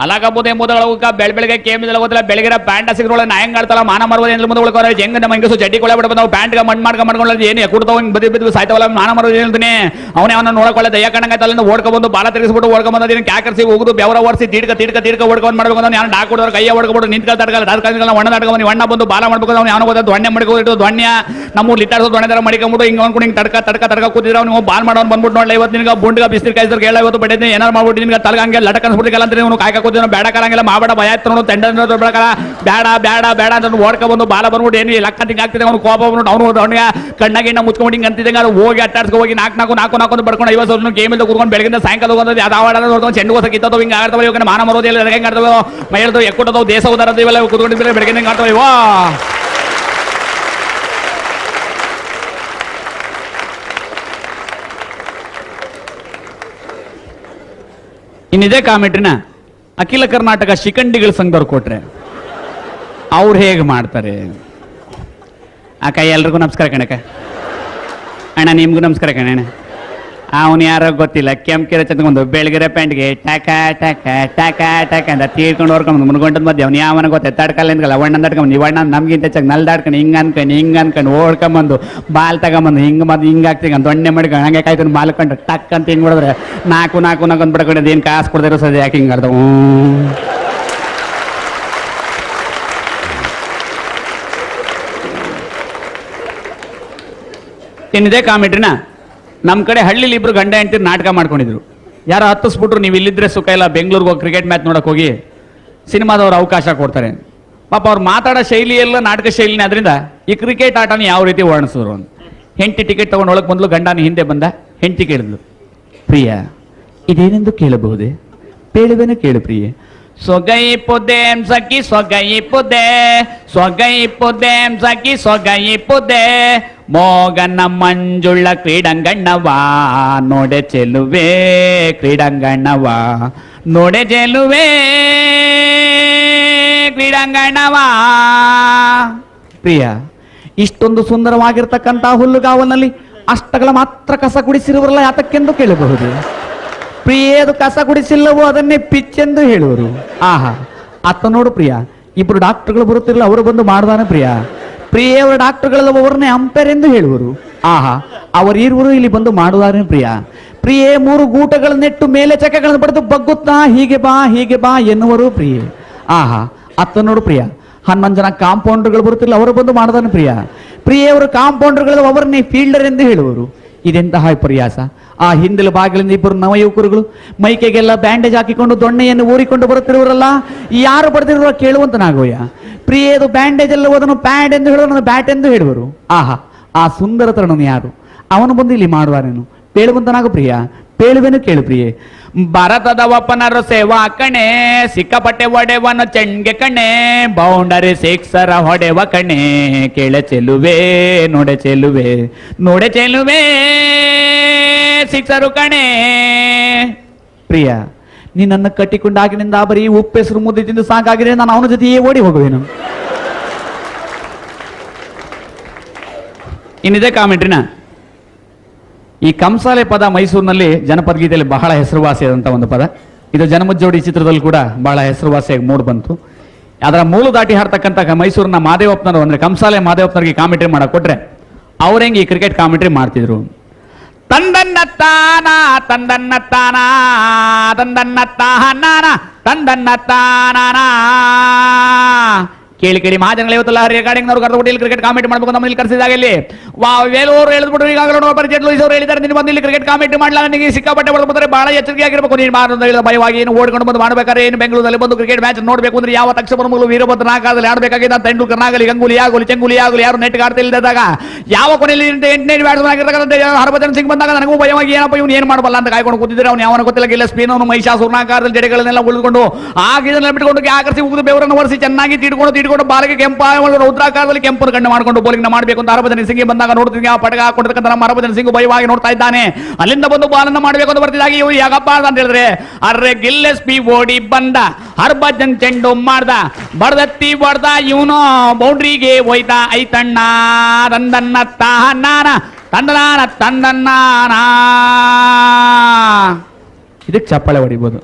S1: ಅಲಾಗಬೋದೆ ಮುದಗಳಕ ಬೆಳಗ್ಗೆ ಕೇಮಿದಲ್ಲ ಗೊತ್ತಿಲ್ಲ ಬೆಳಗ್ಗೆ ಪ್ಯಾಂಟ್ ಸಿಗ್ರೊಳ ನಾ ಹೆಂಗ್ ಆಡ್ತಲ್ಲ ಮಾನ ಮರಬೋದು ಏನು ಮುದಗಳು ಹೆಂಗ ನಮ್ಮ ಹೆಂಗಸು ಜಡ್ಡಿ ಕೊಳೆ ಬಿಡ ಬಂದವು ಪ್ಯಾಂಟ್ಗೆ ಮಾಡ್ಕೊಳ್ಳೋದು ಏನು ಕೊಡ್ತಾವ ಹಿಂಗೆ ಬದಿ ಬಿದ್ದು ಸಾಯ್ತಾವಲ್ಲ ಮಾನ ಮರೋದು ಹೇಳ್ತೀನಿ. ಅವನೇ ಅವನ ನೋಡ್ಕೊಳ್ಳೆ ದಯ ಕಣ್ಣಂಗೈತಲ್ಲ ಓಡ್ಕೊಬಂದು ಬಾಲ ತಿರುಗಿಸ್ಬಿಟ್ಟು ಓಡ್ಕೊಂಬಂದಿನ ಕ್ಯಾಕರ್ಸಿ ಹೋಗುದು ಬೆವರ ಒರ್ಸಿ ತೀಡ್ಕ ಓಡ್ಕೊಂಡು ಮಾಡ್ಬೇಕು ಅಂದ್ರೆ ನಾನು ಡಾಕ್ ಕೊಡೋರು ಕೈಯ ಓಡ್ಕೊಬಿಟ್ಟು ನಿಂತ್ಕೊಂಡು ತಡ್ಕಲ್ಲ ಒಣ್ಣ ತಡ್ಕೊಂಡು ಒಣ್ಣ ಬಂದು ಬಾಲ ಮಾಡ್ಬೇಕು ಅವ್ನು ಯಾವನು ಗೊತ್ತ ದೊಣ್ಣೆ ಮಾಡ್ಕೊಂಡು ದೊಣ್ಣೆ ನಮ್ಮ ಲಿಟ್ಟಾಡ್ಸೋ ದೊಣ್ಣೆ ತರ ಮಡಿಕೊಂಬಿಟ್ಟು ಹಿಂಗೆ ಅನ್ಕೊಂಡು ಹಿಂಗೆ ತಡ್ಕ ಕೂತಿದ್ರೆ ಅವ್ನು ಬಾಲ್ ಮಾಡೋನು ಬಂದ್ಬಿಟ್ಟು ನೋಡಲ್ಲ ಇವತ್ತು ನಿನ್ಗೆ ಬುಂಡ್ಗ ಬಿಸಿಲು ಕಾಯ್ತಾರೆ ಕೇಳ ಇವತ್ತು ಬಡ್ಡಿ ಏನಾರು ಮಾಡ್ಬಿಟ್ಟು ನಿನ್ಗೆ ತಲಗಂಗೆ ಲಟಕನ್ಸ್ಬಿಟ್ಟಿಲ್ಲ ಅಂತ ನೀವು ಕಾಯ್ಕ ಕೂತಿದ್ರು ಬೇಡ ಕರಂಗಿಲ್ಲ ಮಾಡಬೇಡ ಭಯ ಎತ್ತನು ತಂಡ ಬೆಳಕಲ್ಲ ಬೇಡ ಬೇಡ ಬೇಡ ಅಂತ ಓಡ್ಕ ಬಂದು ಬಾಲ ಬಂದ್ಬಿಟ್ಟು ಏನು ಲಕ್ಕ ತಿಂಗ್ ಆಗ್ತಿದೆ ಅವ್ನು ಕೋಪ ಬಂದ್ಬಿಟ್ಟು ಅವನು ಅವನಿಗೆ ಕಣ್ಣಾಗಿಣ್ಣ ಮುಚ್ಕೊಂಡು ಹಿಂಗೆ ಅಂತಿದ್ದಂಗೆ ಅದು ಹೋಗಿ ಅಟ್ಟಾಡ್ಸ್ಕೊ ಹೋಗಿ ನಾಲ್ಕು ಬಡ್ಕೊಂಡು 50 ವರ್ಷ ಗೇಮ್ ಇಂದ ಕೂತ್ಕೊಂಡು ಬೆಳಗಿಂದ ಸಾಯಂಕಾಲ ಹೋಗೋದು ಯಾವ ಚೆಂಡು ಹೋಸ ಕಿತ್ತೋ ಹಿಂಗೆ ಆಡ್ತಾವೆ ಇವಾಗ ಮಾನ ಮರೋದಿಲ್ಲ ಹೆಂಗೆ ಆಡ್ತಾವೆ ಮೈಳ್ದು ಎಕ್ಕುಟ್ಟದವು ದೇಶ ಉದಾರದ್ದು ಇವೆಲ್ಲ ಕೂತ್ಕೊಂಡಿದ್ರೆ ಬೆಳಗಿನ ಹಿಂಗೆ ಆಡ್ತಾವೆ ವಾ. ಇನ್ನಿದೇ ಕಾಮೆಂಟ್ರಿನ ಅಖಿಲ ಕರ್ನಾಟಕ ಶಿಖಂಡಿಗಳ ಸಂಘದವ್ರು ಕೊಟ್ರೆ ಅವ್ರು ಹೇಗೆ ಮಾಡ್ತಾರೆ. ಅಕ್ಕ ಎಲ್ರಿಗೂ ನಮಸ್ಕಾರ ಕಣಕ್ಕ. ಅಣ್ಣ ನಿಮ್ಗೂ ನಮಸ್ಕಾರ ಕಣ. ಅವನು ಯಾರೋ ಗೊತ್ತಿಲ್ಲ ಕೆಂಪಿರ ಚಂದ್ಕೊಂಡು ಬೆಳಗಿರೋ ಪ್ಯಾಂಟ್ಗೆ ಟಕ ಟಕ ಟಕ ಟಕ ಅಂತ ತೀರ್ಕೊಂಡು ಹೊರ್ಕೊಂಡು ಮುನ್ಗೊಂಡದ ಮಧ್ಯೆ ಅವ್ನು ಯಾವನ ಗೊತ್ತೆ ತಡ್ಕಲ್ಲ ಅಂದ್ಕಲ್ಲ ಒಣ್ಣ ತಡ್ಕೊಂಡು ನೀವು ಅಣ್ಣ ನಮ್ಗಿಂತ ಚೆಕ್ ನಲ್ಲಿ ದಾಡ್ಕೊಂಡು ಹಿಂಗೆ ಅನ್ಕೊಂಡು ಓಡ್ಕೊಂಬಂದು ಬಾಲ್ ತಗೊಂಬಂದು ಹಿಂಗೆ ಆಗ್ತಿಗೆ ದೊಣ್ಣೆ ಮಾಡ್ಕೊಂಡು ಹಂಗೆ ಕಾಯ್ತು ಮಾಲ್ಕೊಂಡು ಟಕ್ ಅಂತ ಹಿಂಗೆ ಹೊಡೆದ್ರೆ ನಾಲ್ಕು ಅಂದ್ ಬಿಡ್ಕೊಂಡು ಏನು ಕಾಸು ಕೊಡ್ದಿರೋ ಸದ್ಯ ಯಾಕೆ ಹಿಂಗೆ ಆಡ್ದವು. ಇನ್ನಿದೇ ಕಾಮೆಂಟ್ರಿನ ನಮ್ಮ ಕಡೆ ಹಳ್ಳಿಲಿ ಇಬ್ರು ಗಂಡ ಹೆಂಡ್ತಿ ನಾಟಕ ಮಾಡ್ಕೊಂಡಿದ್ರು. ಯಾರೋ ಹತ್ತಿಸ್ಬಿಟ್ರು ನೀವು ಇಲ್ಲಿದ್ರೆ ಸುಖ ಇಲ್ಲ ಬೆಂಗಳೂರಿಗೆ ಹೋಗಿ ಕ್ರಿಕೆಟ್ ಮ್ಯಾಚ್ ನೋಡಕ್ಕೆ ಹೋಗಿ ಸಿನಿಮಾದವ್ರು ಅವಕಾಶ ಕೊಡ್ತಾರೆ. ಪಾಪ ಅವ್ರು ಮಾತಾಡೋ ಶೈಲಿ ಎಲ್ಲ ನಾಟಕ ಶೈಲಿನೇ. ಅದರಿಂದ ಈ ಕ್ರಿಕೆಟ್ ಆಟನ ಯಾವ ರೀತಿ ವರ್ಣಿಸಿದ್ರು ಅಂತ ಹೆಂಡತಿ ಟಿಕೆಟ್ ತಗೊಂಡು ಒಳಗೆ ಬಂದ್ಲು. ಗಂಡನ ಹಿಂದೆ ಬಂದ. ಹೆಂಡತಿ ಕೇಳಿದ್ಲು, ಪ್ರಿಯ ಇದೇನೆಂದು ಕೇಳಬಹುದೇ? ಪೇಳುವೆನು ಕೇಳು ಪ್ರಿಯೆ. ಸೊಗೈಪುದೇಂ ಸಖಿ ಸೊಗೈಪುದೆ ಸೊಗೈಪುದೇಂ ಸಖಿ ಸೊಗೈಪುದೆ ಮೋಗನ ಮಂಜುಳ್ಳ ಕ್ರೀಡಂಗಣ್ಣವಾ ನೋಡೆ ಚೆಲುವೆ ಕ್ರೀಡಂಗಣ್ಣವಾ ನೋಡೆ ಚೆಲುವೆ ಕ್ರೀಡಂಗಣ್ಣವಾ. ಪ್ರಿಯ, ಇಷ್ಟೊಂದು ಸುಂದರವಾಗಿರ್ತಕ್ಕಂಥ ಹುಲ್ಲುಗಾವಲಿನಲ್ಲಿ ಅಷ್ಟಗಳ ಮಾತ್ರ ಕಸ ಗುಡಿಸಿರುವರಲ್ಲ ಯಾತಕ್ಕೆಂದು ಕೇಳಬಹುದು. ಪ್ರಿಯದು ಕಸ ಗುಡಿಸಿಲ್ಲವೋ ಅದನ್ನೇ ಪಿಚ್ಚೆಂದು ಹೇಳುವರು. ಆಹಾ ಅತ್ತ ನೋಡು ಪ್ರಿಯ, ಇಬ್ರು ಡಾಕ್ಟರ್ಗಳು ಬರುತ್ತಿರಲ್ಲ ಅವರು ಬಂದು ಮಾಡ್ದಾನೆ ಪ್ರಿಯ. ಪ್ರಿಯವರ ಡಾಕ್ಟರ್ಗಳೆಲ್ಲ ಅವರನ್ನೇ ಅಂಪೇರ್ ಎಂದು ಹೇಳುವರು. ಆಹಾ ಅವರಿರುವರು ಇಲ್ಲಿ ಬಂದು ಮಾಡುವಾರೆ ಪ್ರಿಯ. ಪ್ರಿಯೆ 3 ಗೂಟಗಳನ್ನೆಟ್ಟು ಮೇಲೆ ಚಕ್ಕೆಗಳನ್ನು ಪಡೆದು ಬಗ್ಗುತ್ತಾ ಹೀಗೆ ಬಾ ಎನ್ನುವರು ಪ್ರಿಯೆ. ಆಹಾ ಅತ್ತ ನೋಡು ಪ್ರಿಯ, 11 ಜನ ಕಾಂಪೌಂಡರ್ಗಳು ಬರುತ್ತಿಲ್ಲ ಅವರು ಬಂದು ಮಾಡ್ದಾನೆ ಪ್ರಿಯ. ಪ್ರಿಯವರು ಕಾಂಪೌಂಡರ್ಗಳು ಅವರನ್ನೇ ಫೀಲ್ಡರ್ ಎಂದು ಹೇಳುವರು. ಇದೆಂತಹ ವಿಪರ್ಯಾಸ. ಆ ಹಿಂದಿನ ಬಾಗಿಲಿಂದ ಇಬ್ಬರು ನವಯುವಕರುಗಳು ಮೈಕೆಗೆಲ್ಲ ಬ್ಯಾಂಡೇಜ್ ಹಾಕಿಕೊಂಡು ದೊಣ್ಣೆಯನ್ನು ಊರಿಕೊಂಡು ಬರುತ್ತಿರುವರಲ್ಲ, ಯಾರು ಬರೆದಿರುವ ಕೇಳುವಂತನಾಗೋಯ್ಯ. ಪ್ರಿಯದು ಬ್ಯಾಂಡೇಜ್ ಎಲ್ಲ ಅದನ್ನು ಪ್ಯಾಡ್ ಎಂದು ಹೇಳುವ ಬ್ಯಾಟ್ ಎಂದು ಹೇಳುವರು. ಆಹಾ ಆ ಸುಂದರ ತರುಣನು ಯಾರು? ಅವನು ಬಂದು ಇಲ್ಲಿ ಮಾಡುವಾರೇನು? ಪೇಳುವಂತನಾಗು ಪ್ರಿಯ, ಪೇಳುವೆನು ಕೇಳು ಪ್ರಿಯೆ. ಭಾರತದ ಒಪ್ಪನರು ಸೇವಾ ಕಣೆ ಸಿಕ್ಕಾಪಟ್ಟೆ ಹೊಡೆವನು ಚೆಂಡ್ಗೆ ಕಣೆ ಬೌಂಡರಿ ಸಿಕ್ಸರ ಹೊಡೆವ ಕಣೆ ಕೇಳೆ ಚೆಲುವೆ ನೋಡೆ ಚೆಲುವೆ ನೋಡೆ ಚೆಲುವೆ ಸಿಕ್ಸರು ಕಣೆ. ಪ್ರಿಯ, ನೀನನ್ನು ಕಟ್ಟಿಕೊಂಡಾಗಿನಿಂದ ಬರೀ ಉಪ್ಪೆಸರು ಮುದ್ದೆ ತಿಂದು ಸಾಕಾಗಿದೆ. ನಾನು ಅವನ ಜೊತೆಯೇ ಓಡಿ ಹೋಗುವೇನು. ಇನ್ನಿದೆ ಕಾಮೆಂಟ್ರಿನ ಈ ಕಂಸಾಲೆ ಪದ ಮೈಸೂರಿನಲ್ಲಿ ಜನಪದ ಗೀತೆಯಲ್ಲಿ ಬಹಳ ಹೆಸರುವಾಸಿಯಾದಂಥ ಒಂದು ಪದ. ಇದು ಜನಮಜ್ಜೋಡಿ ಚಿತ್ರದಲ್ಲಿ ಕೂಡ ಬಹಳ ಹೆಸರುವಾಸಿಯಾಗಿ ಮೂಡಿ ಬಂತು. ಅದರ ಮೂಲ ದಾಟಿ ಹಾಡ್ತಕ್ಕಂಥ ಮೈಸೂರಿನ ಮಾದೇವಪ್ಪನವರು ಅಂದರೆ ಕಂಸಾಲೆ ಮಾದೇವಪ್ಪನವರಿಗೆ ಕಾಮೆಂಟ್ರಿ ಮಾಡಕ್ಕೆ ಕೊಟ್ರೆ ಅವ್ರ ಹೆಂಗೆ ಈ ಕ್ರಿಕೆಟ್ ಕಾಮೆಂಟ್ರಿ ಮಾಡ್ತಿದ್ರು. ತಂದನ್ನ ತಾನ ತಂದನ್ನ ತಾನ ತಂದನ್ನ ತಾನ ತಂದನ್ನ ತಾನ ಕೇಳಿ ಮಹಾಜನಗಳು ಇವತ್ತಲ್ಲ ರೆಕಾರ್ಡಿಂಗ್ನವರು ಕರೆದುಬಿಟ್ಟು ಇಲ್ಲಿ ಕ್ರಿಕೆಟ್ ಕಾಮೆಂಟ್ ಮಾಡಬೇಕು ನಮ್ಮ ಇಲ್ಲಿ ಕರೆಸಿದಾಗ ಇಲ್ಲಿ ವೇಲೂರು ಹೇಳಿದ್ಬಿಟ್ಟು ಈಗಾಗಲೇ ಪರಿಚಯ ಲೂಯಿಸ್ ಅವರು ಹೇಳಿದ್ದಾರೆ ನೀನು ಬಂದು ಇಲ್ಲಿ ಕ್ರಿಕೆಟ್ ಕಾಮೆಂಟ್ ಮಾಡಲ್ಲ ನನಗೆ ಸಿಕ್ಕಾಪಟ್ಟೆ ಬರ್ತಾರೆ ಬಹಳ ಎಚ್ಚರಿಕೆ ಆಗಿರಬೇಕು ನೀನು ಮಾಡಿದ ಭಯವಾಗಿ ಏನು ಓಡ್ಕೊಂಡು ಬಂದು ಮಾಡಬೇಕಾದ್ರೆ ಏನು ಬೆಂಗಳೂರಲ್ಲಿ ಬಂದು ಕ್ರಿಕೆಟ್ ಮ್ಯಾಚ್ ನೋಡಬೇಕು ಅಂದ್ರೆ ಯಾವ ತಕ್ಷಣ ಮಗಳು ವೀರಭದ್ರ ನಾಗಾದಲ್ಲಿ ಆಡಬೇಕಾಗಿದೆ ತೆಂಡೂಲ್ಕರ್ನಾಗಲಿ ಗಂಗೂಲಿ ಆಗಲಿ ಯಾರು ನೆಟ್ ಆಡ್ತಿಲ್ಲದಾಗ ಯಾವ ಕೊನೆಯಲ್ಲಿ 8ನೇ ಬ್ಯಾಟ್ಸ್ಮನ್ ಆಗಿರ್ತಕ್ಕಂಥ ಹರ್ಭಜನ್ ಸಿಂಗ್ ಬಂದಾಗ ನನಗೂ ಭಯವಾಗಿ ಏನಪ್ಪ ಇವನು ಏನು ಮಾಡಬಲ್ಲ ಅಂತ ಕಾಯ್ಕೊಂಡು ಕೂತಿದ್ರೆ ಅವ್ನು ಯಾವನ ಗೊತ್ತಿಲ್ಲ ಇಲ್ಲ ಸ್ಪಿನ್ ಅವನು ಮಹಿಷಾಸುರನಾಕಾರದಲ್ಲಿ ಜಡೆಗಳನ್ನೆಲ್ಲ ಉಳಿದುಕೊಂಡು ಆಗಿದ್ದನ್ನೆಲ್ಲ ಬಿಟ್ಕೊಂಡು ಆಕರ್ಷಿ ಉಗಿದು ಬೆವರನ್ನು ಒರೆಸಿ ಚೆನ್ನಾಗಿ ತಿಡ್ಕೊಂಡು ಬಾಲಿಗೆ ಕೆಂಪ ಉದ್ರಾಕಾರದಲ್ಲಿ ಕೆಂಪನ್ನು ಕಣ್ಣು ಮಾಡಿಕೊಂಡು ಬೌಲಿಂಗ್ ಮಾಡಬೇಕು ಅಂತ ಹರ್ಭಜನ್ ಸಿಂಗ್ ಬಂದಾಗ ನೋಡ್ತೀನಿ ಆ ಪಟಕ ಹಾಕೊಂಡಿರ್ತಕ್ಕಂಥ ನಮ್ಮ ಹರ್ಭಜನ್ ಸಿಂಗ್ ಭಯವಾಗಿ ನೋಡ್ತಾ ಇದ್ದಾನೆ ಅಲ್ಲಿಂದ ಬಂದು ಬಾಲನ್ನು ಮಾಡಬೇಕು ಅಂತ ಬರ್ತಿದ್ದಾಗ ಇವು ಯಾಕಪ್ಪ ಅಂತ ಹೇಳಿದ್ರೆ ಅರ್ರೆ ಗಿಲ್ಲೆಸ್ಪಿ ಓಡಿ ಬಂದ ಹರ್ಭಜನ್ ಚೆಂಡು ಮಾಡ್ದ ಬಡದತ್ತಿ ಬಡ್ದ ಇವನು ಬೌಂಡ್ರಿಗೆ ಹೋಯ್ತಾ ಐತಣ್ಣ ತಂದನ್ನ ತಾನಾನ ತಂದನಾನ ತಂದನ್ನಾನ ಇದಕ್ಕೆ ಚಪ್ಪಾಳೆ ಹೊಡಿಬೋದು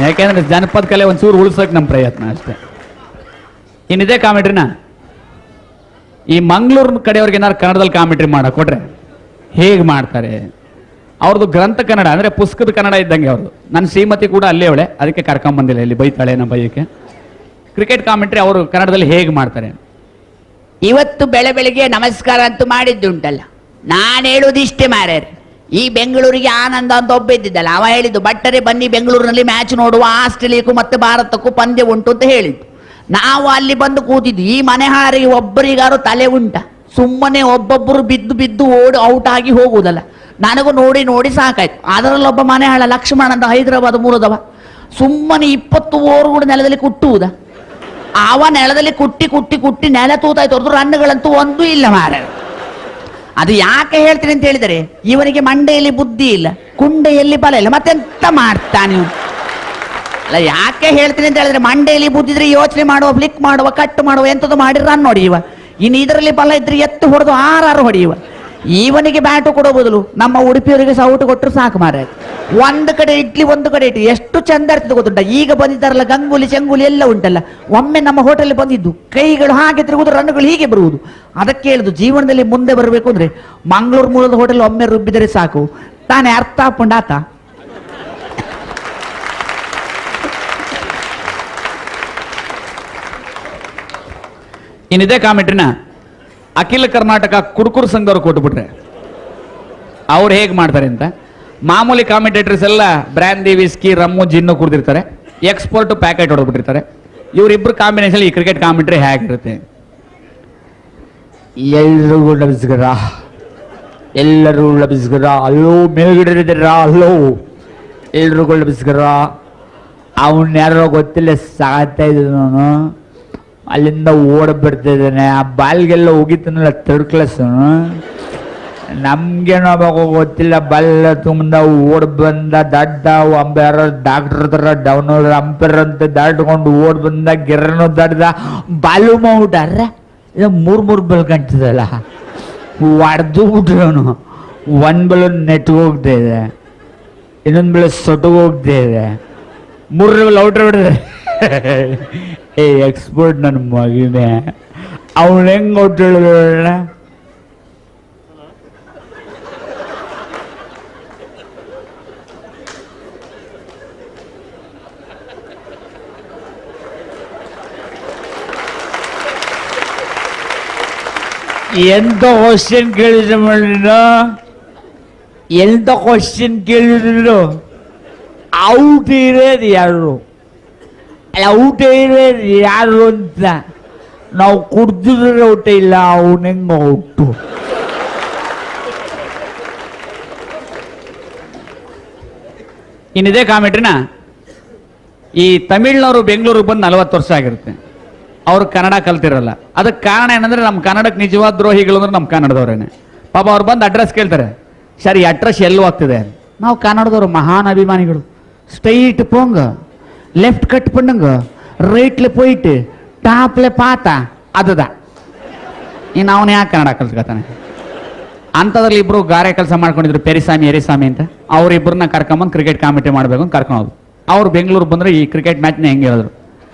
S1: ಯಾಕೆಂದ್ರೆ ಜನಪದ ಕಲೆ ಒಂಚೂರು ಉಳಿಸೋಕೆ ನಮ್ಮ ಪ್ರಯತ್ನ ಅಷ್ಟೇ. ಇನ್ನಿದೆ ಕಾಮೆಂಟ್ರಿನ ಈ ಮಂಗಳೂರು ಕಡೆಯವ್ರಿಗೆ ಏನಾರು ಕನ್ನಡದಲ್ಲಿ ಕಾಮೆಂಟ್ರಿ ಮಾಡಕ್ ಕೊಟ್ರೆ ಹೇಗೆ ಮಾಡ್ತಾರೆ? ಅವ್ರದ್ದು ಗ್ರಂಥ ಕನ್ನಡ ಅಂದ್ರೆ ಪುಸ್ತಕದ ಕನ್ನಡ ಇದ್ದಂಗೆ ಅವ್ರದ್ದು. ನನ್ನ ಶ್ರೀಮತಿ ಕೂಡ ಅಲ್ಲೇ ಅವಳೆ, ಅದಕ್ಕೆ ಕರ್ಕೊಂಬಂದಿಲ್ಲ ಇಲ್ಲಿ ಬೈತಾಳೆ ನಮ್ಮ ಬೈಯಕ್ಕೆ. ಕ್ರಿಕೆಟ್ ಕಾಮೆಂಟ್ರಿ ಅವರು ಕನ್ನಡದಲ್ಲಿ ಹೇಗೆ ಮಾಡ್ತಾರೆ?
S2: ಇವತ್ತು ಬೆಳಗ್ಗೆ ನಮಸ್ಕಾರ ಅಂತೂ ಮಾಡಿದ್ದುಂಟಲ್ಲ, ನಾನು ಹೇಳುವುದಿಷ್ಟೇ ಮಾರ್ಯಾರೆ. ಈ ಬೆಂಗಳೂರಿಗೆ ಆನಂದ ಅಂತ ಒಬ್ಬ ಇದ್ದಿದ್ದಲ್ಲ, ಅವ ಹೇಳಿದ್ದು ಬಟ್ಟರೆ ಬನ್ನಿ ಬೆಂಗಳೂರಿನಲ್ಲಿ ಮ್ಯಾಚ್ ನೋಡುವ, ಆಸ್ಟ್ರೇಲಿಯಾಕ್ಕೂ ಮತ್ತೆ ಭಾರತಕ್ಕೂ ಪಂದ್ಯ ಉಂಟು ಅಂತ ಹೇಳಿದ್ದು. ನಾವು ಅಲ್ಲಿ ಬಂದು ಕೂತಿದ್ದು. ಈ ಮನೆ ಹಾರಿಗೆ ಒಬ್ಬರಿಗಾರು ತಲೆ ಉಂಟ? ಸುಮ್ಮನೆ ಒಬ್ಬೊಬ್ಬರು ಬಿದ್ದು ಓಡಿ ಔಟ್ ಆಗಿ ಹೋಗುವುದಲ್ಲ. ನನಗೂ ನೋಡಿ ಸಾಕಾಯ್ತು. ಅದರಲ್ಲೊಬ್ಬ ಮನೆ ಹಾಳ ಲಕ್ಷ್ಮಣ ಅಂತ ಹೈದರಾಬಾದ್ ಮೂಲದವ, ಸುಮ್ಮನೆ 20 ಓವರ್ಗಳು ನೆಲದಲ್ಲಿ ಕುಟ್ಟುವುದ. ಅವ ನೆಲದಲ್ಲಿ ಕುಟ್ಟಿ ನೆಲ ತೂತಾಯ್ತು ಹೊರತು ರನ್ಗಳಂತೂ ಒಂದೂ ಇಲ್ಲ ಮಾರ. ಅದು ಯಾಕೆ ಹೇಳ್ತೀನಿ ಅಂತ ಹೇಳಿದರೆ, ಇವನಿಗೆ ಮಂಡೆಯಲ್ಲಿ ಬುದ್ಧಿ ಇಲ್ಲ, ಕುಂಡೆಯಲ್ಲಿ ಬಲ ಇಲ್ಲ, ಮತ್ತೆಂತ ಮಾಡ್ತಾನೆ ಅಲ್ಲ. ಯಾಕೆ ಹೇಳ್ತೀನಿ ಅಂತ ಹೇಳಿದ್ರೆ, ಮಂಡೆಯಲ್ಲಿ ಬುದ್ಧಿ ಇದ್ರೆ ಯೋಚನೆ ಮಾಡುವ, ಫ್ಲಿಕ್ ಮಾಡುವ, ಕಟ್ ಮಾಡುವ, ಎಂಥದ್ದು ಮಾಡಿ ರನ್ ಹೊಡೆಯುವ. ಇನ್ನು ಇದರಲ್ಲಿ ಬಲ ಇದ್ರೆ ಎತ್ತು ಹೊಡೆದು 6 ಹೊಡೆಯುವ. ಇವನಿಗೆ ಬ್ಯಾಟು ಕೊಡೋ ಬದಲು ನಮ್ಮ ಉಡುಪಿಯವರಿಗೆ ಸೌಟು ಕೊಟ್ಟರು ಸಾಕು ಮಾರ. ಒಂದು ಕಡೆ ಇಡ್ಲಿ ಒಂದು ಕಡೆ ಇಟ್ಟು ಎಷ್ಟು ಚಂದ ಇರ್ತದೆ ಗೊತ್ತುಂಟ. ಈಗ ಬಂದಿದ್ದಾರಲ್ಲ ಗಂಗೂಲಿ ಚೆಂಗುಲಿ ಎಲ್ಲ ಉಂಟಲ್ಲ, ಒಮ್ಮೆ ನಮ್ಮ ಹೋಟೆಲ್ ಬಂದಿದ್ದು ಕೈಗಳು ಹಾಗೆ ತಿರುಗುದು, ರನ್ನುಗಳು ಹೀಗೆ ಬರುವುದು. ಅದಕ್ಕೆ ಹೇಳುದು, ಜೀವನದಲ್ಲಿ ಮುಂದೆ ಬರಬೇಕು ಅಂದ್ರೆ ಮಂಗಳೂರು ಮೂಲದ ಹೋಟೆಲ್ ಒಮ್ಮೆ ರುಬ್ಬಿದರೆ ಸಾಕು, ತಾನೇ ಅರ್ಥ ಹಾಕೊಂಡಾತ.
S1: ಇನ್ನಿದೆ ಕಾಮೆಂಟ್ರಿನ ಅಖಿಲ ಕರ್ನಾಟಕ ಕುಡುಕುರು ಸಂಘದವ್ರು ಕೊಟ್ಬಿಟ್ರೆ ಅವ್ರು ಹೇಗೆ ಮಾಡ್ತಾರೆ ಅಂತ. ಮಾಮೂಲಿ ಕಾಮೆಂಟೇಟರ್ಸ್ ಎಲ್ಲ ಬ್ರ್ಯಾಂಡಿ, ವಿಸ್ಕಿ, ರಮ್ಮು, ಜಿನ್ನು ಕುಡ್ದಿರ್ತಾರೆ, ಎಕ್ಸ್ಪೋರ್ಟ್ ಪ್ಯಾಕೆಟ್ ಹೊಡೆದ್ಬಿಟ್ಟಿರ್ತಾರೆ. ಇವರಿಬ್ರು ಕಾಂಬಿನೇಷನ್ ಈ ಕ್ರಿಕೆಟ್ ಕಾಮೆಂಟ್ರಿ ಹೇಗಿರುತ್ತೆ?
S3: ಎಲ್ರಿಗೂ ಲಭಿಸ್ಗರ ಅಲ್ಲೋ ಮೇಲ್ಗಡೆ ಅಲ್ಲೋ ಎಲ್ರಿಗೂ ಲಭಿಸ್ಗರ. ಅವನ್ ಯಾರೋ ಗೊತ್ತಿಲ್ಲ ಸಾಗ್ತಾ ಇದ್ದ ನಾನು ಅಲ್ಲಿಂದ ಓಡ್ ಬರ್ತಿದ್ದಾನೆ. ಆ ಬಾಲ್ಗೆಲ್ಲ ಹೋಗಿತ್ತಾನಲ್ಲ 3rd ಕ್ಲಾಸ್, ನಮ್ಗೇನೋ ಗೊತ್ತಿಲ್ಲ. ಬಲ್ಲ ತುಂಬ ಓಡ್ ಬಂದ ದಡ್ಡ ಅಂಪೈರ್, ಡಾಕ್ಟರ್ ತರ ಡೌನ್ ಅಂಪೈರ್ ಅಂತ ದಾಟ್ಕೊಂಡು ಓಡ್ ಬಂದ, ಗಿರ್ರನು ದಡ್ದ, ಬಾಲು ಮಾಡ್ಬಿಟ್ಟಾರ. ಇದು 3 ಬಲ್ ಕಾಣ್ತದಲ್ಲ, ಹೊಡೆದು ಬಿಟ್ರವನು. 1 ಬಲ್ ನೆಟ್ಗೆ ಹೋಗ್ತಾ ಇದೆ, ಇನ್ನೊಂದು ಬೆಳೆ ಸೊಟ್ಟಿಗೆ ಹೋಗ್ತಾ ಇದೆ, 3 ಬಲ್ ಔಟ್ ಹೊಡೆದ್ರೆ ಎಕ್ಸ್ಪೋರ್ಟ್ ನನ್ನ ಮಗಿನೇ. ಅವಳು ಹೆಂಗ್ ಔಟ್ ಹೇಳಿದ? ಎಂತ ಕ್ವಶನ್ ಕೇಳಿದ್ರೆ ಮಾಡಿದ್ರು, ಎಂತ ಕ್ವಶನ್ ಕೇಳಿದ್ರು. ಔಟ್ ಇರೋದು ಯಾರು, ಔಟ ಇರೋದು ಯಾರು ಅಂತ ನಾವು ಕುಡ್ದಿದ್ರೆ ಔಟ ಇಲ್ಲ, ಅವನ ಹೆಂಗ ಔಟು?
S1: ಇನ್ನಿದೆ ಕಾಮೆಂಟ್ರಿನ ಈ ತಮಿಳ್ನವರು ಬೆಂಗಳೂರಿಗೆ ಬಂದು 40 ವರ್ಷ ಆಗಿರುತ್ತೆ, ಅವ್ರು ಕನ್ನಡ ಕಲ್ತಿರಲ್ಲ. ಅದಕ್ಕೆ ಕಾರಣ ಏನಂದ್ರೆ ನಮ್ಮ ಕನ್ನಡಕ್ಕೆ ನಿಜವಾದ ದ್ರೋಹಿಗಳು ಅಂದ್ರೆ ನಮ್ಮ ಕನ್ನಡದವ್ರೇನೆ. ಪಾಪ ಅವ್ರು ಬಂದು ಅಡ್ರೆಸ್ ಕೇಳ್ತಾರೆ, ಸರಿ ಅಡ್ರೆಸ್ ಎಲ್ಲೂ ಆಗ್ತಿದೆ. ನಾವು ಕನ್ನಡದವರು ಮಹಾನ್ ಅಭಿಮಾನಿಗಳು, ಸ್ಟ್ರೈಟ್ ಪೋಂಗ, ಲೆಫ್ಟ್ ಕಟ್ ಪಣ್ಣಂಗ, ರೈಟ್ಲೆ ಪೋಯ್ಟ್, ಟಾಪ್ಲೆ ಪಾತ ಅದದ. ಇನ್ನು ಅವನು ಯಾಕೆ ಕನ್ನಡ ಕಲ್ತ್ಕೊತಾನೆ? ಅಂಥದ್ರಲ್ಲಿ ಇಬ್ರು ಗಾರೆ ಕೆಲಸ ಮಾಡ್ಕೊಂಡಿದ್ರು, ಪೆರಿಸ್ವಾಮಿ ಎರಿಸ್ವಾಮಿ ಅಂತ. ಅವ್ರಿಬ್ರನ್ನ ಕರ್ಕೊಂಬಂದು ಕ್ರಿಕೆಟ್ ಕಾಮೆಂಟ್ರಿ ಮಾಡಬೇಕು ಅಂತ ಕರ್ಕೊಂಡು ಅವ್ರು ಬೆಂಗಳೂರು ಬಂದ್ರೆ ಈ ಕ್ರಿಕೆಟ್ ಮ್ಯಾಚ್ನ ಹೆಂಗೆ ಹೇಳಿದ್ರು,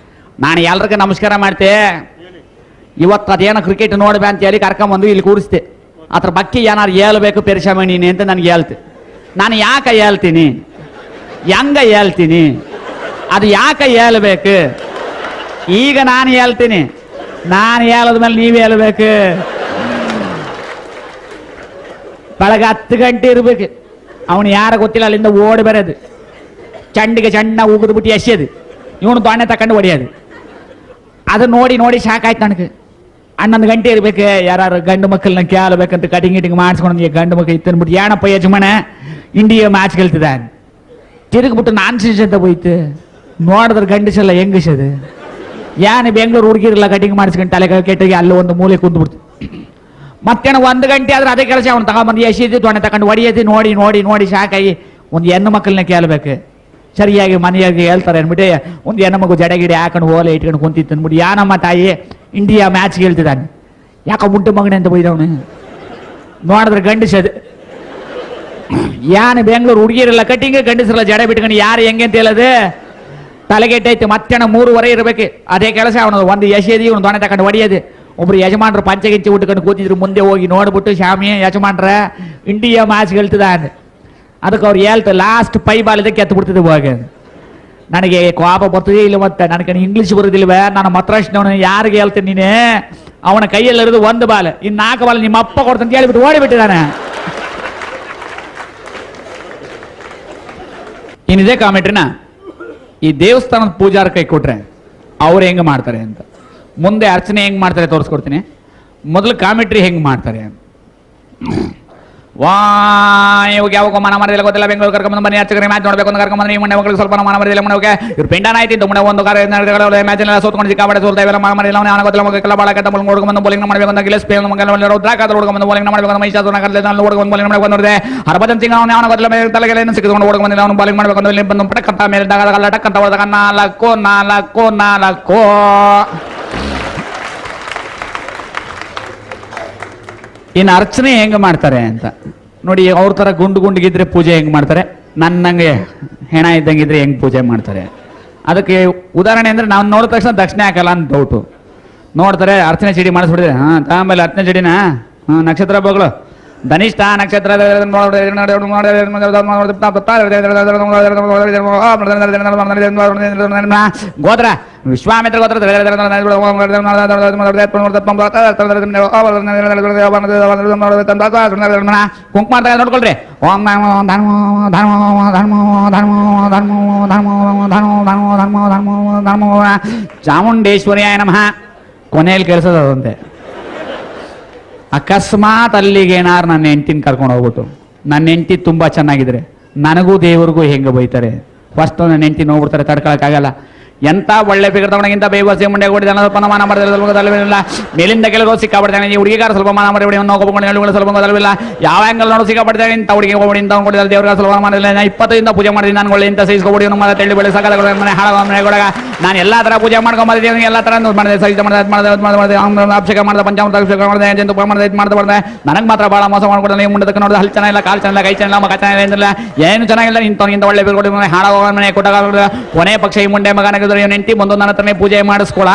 S1: ನಾನು ಎಲ್ರಿಗೆ ನಮಸ್ಕಾರ ಮಾಡ್ತೆ, ಇವತ್ತು ಅದೇನೋ ಕ್ರಿಕೆಟ್ ನೋಡ್ಬೇ ಅಂತ ಹೇಳಿ ಕರ್ಕೊಂಬಂದು ಇಲ್ಲಿ ಕೂರಿಸ್ತೆ. ಅದ್ರ ಬಗ್ಗೆ ಏನಾರು ಹೇಳ್ಬೇಕು ಪೆರಿಸ್ವಾಮಿ ನೀನೆ ಅಂತ ನನಗೆ ಹೇಳ್ತೆ. ನಾನು ಯಾಕೆ ಹೇಳ್ತೀನಿ, ಹೆಂಗ ಹೇಳ್ತೀನಿ, ಅದು ಯಾಕೆ ಹೇಳ್ಬೇಕು? ಈಗ ನಾನು ಹೇಳ್ತೀನಿ, ನಾನು ಹೇಳದ್ಮೇಲೆ ನೀವೇ ಹೇಳ್ಬೇಕು. ಬೆಳಗ್ಗೆ 10 ಗಂಟೆ ಇರ್ಬೇಕು. ಅವನು ಯಾರು ಗೊತ್ತಿಲ್ಲ, ಅಲ್ಲಿಂದ ಓಡಿ ಬರೋದು, ಚಂಡಿಗೆ ಚಂಡ ಉಗಿದು ಬಿಟ್ಟು ಎಸೆಯೋದು, ಇವನು ದೊಣ್ಣೆ ತಕೊಂಡು ಹೊಡಿಯೋದು. ಅದು ನೋಡಿ ನೋಡಿ ಸಾಕಾಯ್ತು ನನಗೆ. 11 ಗಂಟೆ ಇರ್ಬೇಕು. ಯಾರು ಗಂಡು ಮಕ್ಕಳನ್ನ ಕೇಳಬೇಕಂತ ಕಟಿಂಗ್ ಗಿಟಿಂಗ್ ಮಾಡಿಸ್ಕೊಂಡು ಗಂಡು ಮಕ್ಕಳು ಇತ್ತನ್ಬಿಟ್ಟು ಏನಪ್ಪ ಯಜಮಾನ ಇಂಡಿಯಾ ಮ್ಯಾಚ್ ಗೆಲ್ತಿದ ತಿರುಗ್ಬಿಟ್ಟು ನಾನ್ ಸೀಸ್ ಅಂತ ಹೋಯ್ತು. ನೋಡಿದ್ರೆ ಗಂಡಸೆಲ್ಲ ಹೆಂಗಸದು ಏನು ಬೆಂಗಳೂರು ಹುಡುಗಿರಲ್ಲ ಕಟಿಂಗ್ ಮಾಡಿಸ್ಕೊಂಡು ತಲೆ ಕೆಟ್ಟಿಗೆ ಅಲ್ಲಿ ಒಂದು ಮೂಲೆ ಕುಂದ್ಬಿಡ್ತು. ಮತ್ತೇನು 1 ಗಂಟೆ ಆದ್ರೆ ಅದೇ ಕೆಲಸ ಅವ್ನು ತಗೊಂಡ್ಬಂದು ಎಸೆದು ದೊಣ್ಣೆ ತಗೊಂಡು ಹೊಡಿಯೋದು ನೋಡಿ ನೋಡಿ ನೋಡಿ ಸಾಕಾಗಿ ಒಂದು ಹೆಣ್ಣು ಮಕ್ಕಳನ್ನ ಕೇಳಬೇಕು. ಸರಿಯಾಗಿ ಮನೆಯಾಗಿ ಹೇಳ್ತಾರೆ ಅಂದ್ಬಿಟ್ಟು ಒಂದು ಹೆಣ್ಣು ಮಗು ಜಡೆ ಗಿಡೆ ಹಾಕೊಂಡು ಓಲೆ ಇಟ್ಕೊಂಡು ಕುಂತಿತ್ತು ಅಂದ್ಬಿಟ್ಟು ಯಾನಮ್ಮ ತಾಯಿ ಇಂಡಿಯಾ ಮ್ಯಾಚ್ ಹೇಳ್ತಿದ್ದಾನೆ. ಯಾಕೋ ಮುಟ್ಟು ಮಗನೆ ಅಂತ ಬೈದವನು. ನೋಡಿದ್ರೆ ಗಂಡಸದು ಯಾನು ಬೆಂಗಳೂರು ಹುಡುಗಿರಲ್ಲ ಕಟ್ಟಿಂಗ್, ಗಂಡಸರಲ್ಲ ಜಡೆ ಬಿಟ್ಕೊಂಡು ಯಾರು ಹೆಂಗೆ ಅಂತ ಹೇಳೋದು ತಲೆಗೆಟ್ಟೈತೆ. ಮತ್ತೇನ 3:30 ಇರಬೇಕು ಅದೇ ಕೆಲಸ. ಅವನು ಒಂದು ಎಸೆದಿ ಇವನು ದೊಣ್ಣೆ ತಗೊಂಡು ಹೊಡಿಯೋದು. ಒಬ್ರು ಯಜಮಾನ್ರು ಪಂಚಗಿಂಚಿ ಉಟ್ಕೊಂಡು ಕೂತಿದ್ರು. ಮುಂದೆ ಹೋಗಿ ನೋಡ್ಬಿಟ್ಟು ಶಾಮಿ ಯಜಮಾನ್ರ ಇಂಡಿಯಾ ಮ್ಯಾಚ್ ಗೆಲ್ತಿದ ಅಂದ. ಅದಕ್ಕೆ ಅವ್ರು ಹೇಳ್ತಾರೆ ಲಾಸ್ಟ್ 5 ಬಾಲ್ ಇದಕ್ಕೆ ಎತ್ತು ಬಿಡ್ತಿದ್ದೆ ಹೋಗಿ. ನನಗೆ ಕೋಪ ಬರ್ತದೆ ಇಲ್ಲ, ಮತ್ತೆ ನನಗೆ ಇಂಗ್ಲೀಷ್ ಬರೋದಿಲ್ವೇ, ನಾನು ಮತ್ರಾಷ್ನವನು ಯಾರಿಗೆ ಹೇಳ್ತೀನಿ ನೀನೆ, ಅವನ ಕೈಯಲ್ಲಿರೋದು 1 ಬಾಲ್, ಇನ್ನು 4 ಬಾಲ್ ನಿಮ್ಮ ಅಪ್ಪ ಕೊಡ್ತಂತ ಹೇಳಿಬಿಟ್ಟು ಓಡಿಬಿಟ್ಟಿದ್ದಾನೆ. ಇನ್ನಿದೆ ಕಾಮೆಂಟ್ರಿನ ಈ ದೇವಸ್ಥಾನದ ಪೂಜಾರ ಕೈ ಕೊಟ್ರೆ ಅವ್ರು ಹೆಂಗೆ ಮಾಡ್ತಾರೆ ಅಂತ, ಮುಂದೆ ಅರ್ಚನೆ ಹೆಂಗೆ ಮಾಡ್ತಾರೆ ತೋರಿಸ್ಕೊಡ್ತೀನಿ. ಮೊದಲು ಕಾಮೆಂಟ್ರಿ ಹೆಂಗೆ ಮಾಡ್ತಾರೆ. ಇವಾಗ ಯಾವಾಗ ಮನ ಮರದಿಲ್ಲ ಗೊತ್ತಿಲ್ಲ, ಬೆಂಗಳೂರು ಕರ್ಕೊಂಡ್ ಬನ್ನಿ ಅರ್ಚಕರಿಗೆ ಮ್ಯಾಚ್ ನೋಡ್ಬೇಕು ಅಂತ ಕರ್ಕೊಂಡ್ ಬನ್ನಿ. ಮುಂದೆ ಮಕ್ಕಳಿಗೆ ಸ್ವಲ್ಪ ಮನ ಮರದಿಲ್ಲ ಮುಂದೆ ಇವ್ರು ಪಿಂಡನ ಆಯ್ತಿತ್ತು. ಮುಂದೆ ಒಂದು ಮ್ಯಾಚ್ ಎಲ್ಲ ಸೋತ್ಕೊಂಡು ಸಿಕ್ಕಾಪಟ್ಟೆ ಸೋಲ್ತಾ ಇವೆಲ್ಲ ಮನ ಮರದಿಲ್ಲ. ಅವನು ಗೊತ್ತಿಲ್ಲ ಮಕ್ಕಳ ಬಾಳ ಕಟ್ಟ ನೋಡ್ಕೊಂಡು ಬೌಲಿಂಗ್ ಮಾಡಬೇಕು ಅಂತ ಗಿಲೇಸ್ ಪೇ ರುದ್ರಾಕಾದ ಹುಡುಗಂದು ಬೌಲಿಂಗ್ ಮಾಡಬೇಕು ಮೈಸೂರು ಹುಡುಗಂದು ಬೌಲಿಂಗ್ ಮಾಡಬೇಕು ನೋಡಿದೆ. ಹರ್ಭಜನ್ ಸಿಂಗ್ ಅವನು ಗೊತ್ತಿಲ್ಲ ತಲೆಗೆ ಸಿಕ್ಕಿಕೊಂಡು ಹುಡುಗ ಬಂದಿಲ್ಲ, ಅವನು ಬೌಲಿಂಗ್ ಮಾಡಬೇಕು ಅಂತ ಬಂದು ಪಟಕ್ ಅಂತ ಮೇಲೆ ಟಕ್ ಅಂತ ಹೊಡೆದಾಗ 4 ಇನ್ನು ಅರ್ಚನೆ ಹೆಂಗೆ ಮಾಡ್ತಾರೆ ಅಂತ ನೋಡಿ. ಅವ್ರ ಥರ ಗುಂಡಿಗಿದ್ರೆ ಪೂಜೆ ಹೆಂಗೆ ಮಾಡ್ತಾರೆ, ನನ್ನಂಗೆ ಹೆಣ ಇದ್ದಂಗಿದ್ರೆ ಹೆಂಗೆ ಪೂಜೆ ಮಾಡ್ತಾರೆ. ಅದಕ್ಕೆ ಉದಾಹರಣೆ ಅಂದರೆ ನಾವು ನೋಡಿದ ತಕ್ಷಣ ದಕ್ಷಿಣೆ ಹಾಕಲ್ಲ ಅಂತ ಡೌಟು. ನೋಡ್ತಾರೆ ಅರ್ಚನೆ ಚೀಟಿ ಮಾಡಿಸ್ಬಿಡಿದ್ರೆ ಆಮೇಲೆ ಅರ್ಚನೆ ಚೀಟಿನ ನಕ್ಷತ್ರ ಬಗಳು ಧನಿಷ್ಠ ನಕ್ಷತ್ರ ಗೋತ್ರ ವಿಶ್ವಾಮಿತ್ರ ಗೋತ್ರ ಕುಂಕುಮ ನೋಡ್ಕೊಳ್ರಿ. ಓಂ ಚಾಮುಂಡೇಶ್ವರಿಯಾಯ ನಮಃ. ಕೊನೆಯಲ್ಲಿ ಕೇಳಿಸೋದು ಅದಂತೆ. ಅಕಸ್ಮಾತ್ ಅಲ್ಲಿಗೆ ಏನಾರು ನನ್ನ ಹೆಂಡ್ತಿನ ಕರ್ಕೊಂಡು ಹೋಗ್ಬಿಟ್ಟು ನನ್ನ ಹೆಂಡ್ತಿ ತುಂಬ ಚೆನ್ನಾಗಿದ್ರೆ ನನಗೂ ದೇವ್ರಿಗೂ ಹೆಂಗೆ ಬೈತಾರೆ. ಫಸ್ಟ್ ನನ್ನ ಹೆಂಡ್ತಿ ನೋಡ್ಬಿಡ್ತಾರೆ, ತಡ್ಕೊಳಕ್ಕಾಗಲ್ಲ. ಎಂತ ಒಳ್ಳೆ ಫಿಗರ್ ತಗೊಂಡಂಗಿಂತ ಬೇವಸಿ ಮುಂಡೆ ಕೊಡಿದ ಸ್ವಲ್ಪ ಮಾನ ಮಾಡಿಲ್ಲ. ಮೇಲಿಂದ ಕೆಳಗೆ ಸಿಕ್ಕಾಪಡ್ತಾನೆ. ಈ ಹುಡುಗಿಗಾರ ಸ್ವಲ್ಪ ಮಾನ ಮಾಡಿ ಹೋಗ್ಕೊಂಡು ಸ್ವಲ್ಪ ಗೊತ್ತಲ್ವಿಲ್ಲ. ಯಾವ ಆಂಗಲ್ ನೋಡು ಸಿಕ್ಕಾಪಡ್ತಾನೆ. ಇಂಥ ಹುಡುಗಿ ಹೋಗ್ಬಿಡಿ ಇಂಥ ಕೊಡಿದ ದೇವ್ರಿಗೆ ಸ್ವಲ್ಪ ಮಾಡಿಲ್ಲ. 20 ಪೂಜೆ ಮಾಡಿದ್ದೀನಿ ನಾನು. ಒಳ್ಳೆ ಇಂಥ ಸೈಸ್ಕೊಬಿಡಿ ಮನೆ ತೆಳ್ಳಿ ಬೆಳೆ ಸಕಾಲ ಮನೆ ಹಾಳ ಮನೆಗೊಳಗ ನಾನು ಎಲ್ಲ ಥರ ಪೂಜೆ ಮಾಡ್ಕೊಂಬಂದಿದ್ದೀನಿ. ಎಲ್ಲ ಥರ ಮಾಡಿದೆ, ಸಹಿತ ಮಾಡಿದೆ, ಅಭಿಷೇಕ ಮಾಡಿದೆ, ಪಂಚಾಮೃತ ಅಭಿಷೇಕ ಮಾಡಿದೆ, ಜಂತು ಮಾಡಿದೆ, ಇದು ಮಾಡ್ದೆ. ನನಗೆ ಮಾತ್ರ ಭಾಳ ಮೋಸ ಮಾಡ್ಕೊಡಲ್ಲ. ನೀವು ಮುಂದಕ್ಕೆ ನೋಡಿದ್ರೆ ಹಲ್ ಚೆನ್ನಾಗಿಲ್ಲ, ಕಾಲು ಚೆನ್ನಾಗಿಲ್ಲ, ಕೈ ಚೆನ್ನಾಗಿಲ್ಲ, ಮಗ ಚೆನ್ನಾಗಿಲ್ಲ, ಏನು ಚೆನ್ನಾಗಿಲ್ಲ. ಇಂಥ ಒಳ್ಳೆ ಬೇರೆ ಕೊಡಿ ಹಾಳ ಮನೆ ಕೊಟ್ಟಾಗ ಕೊನೆ ಪಕ್ಷ ಈ ಮುಂಡೆ ಮಗನಾಗ ನೆಂಟಿ ಬಂದು ನನ್ನ ಹತ್ರನೇ ಪೂಜೆ ಮಾಡಿಸ್ಕೊಳ.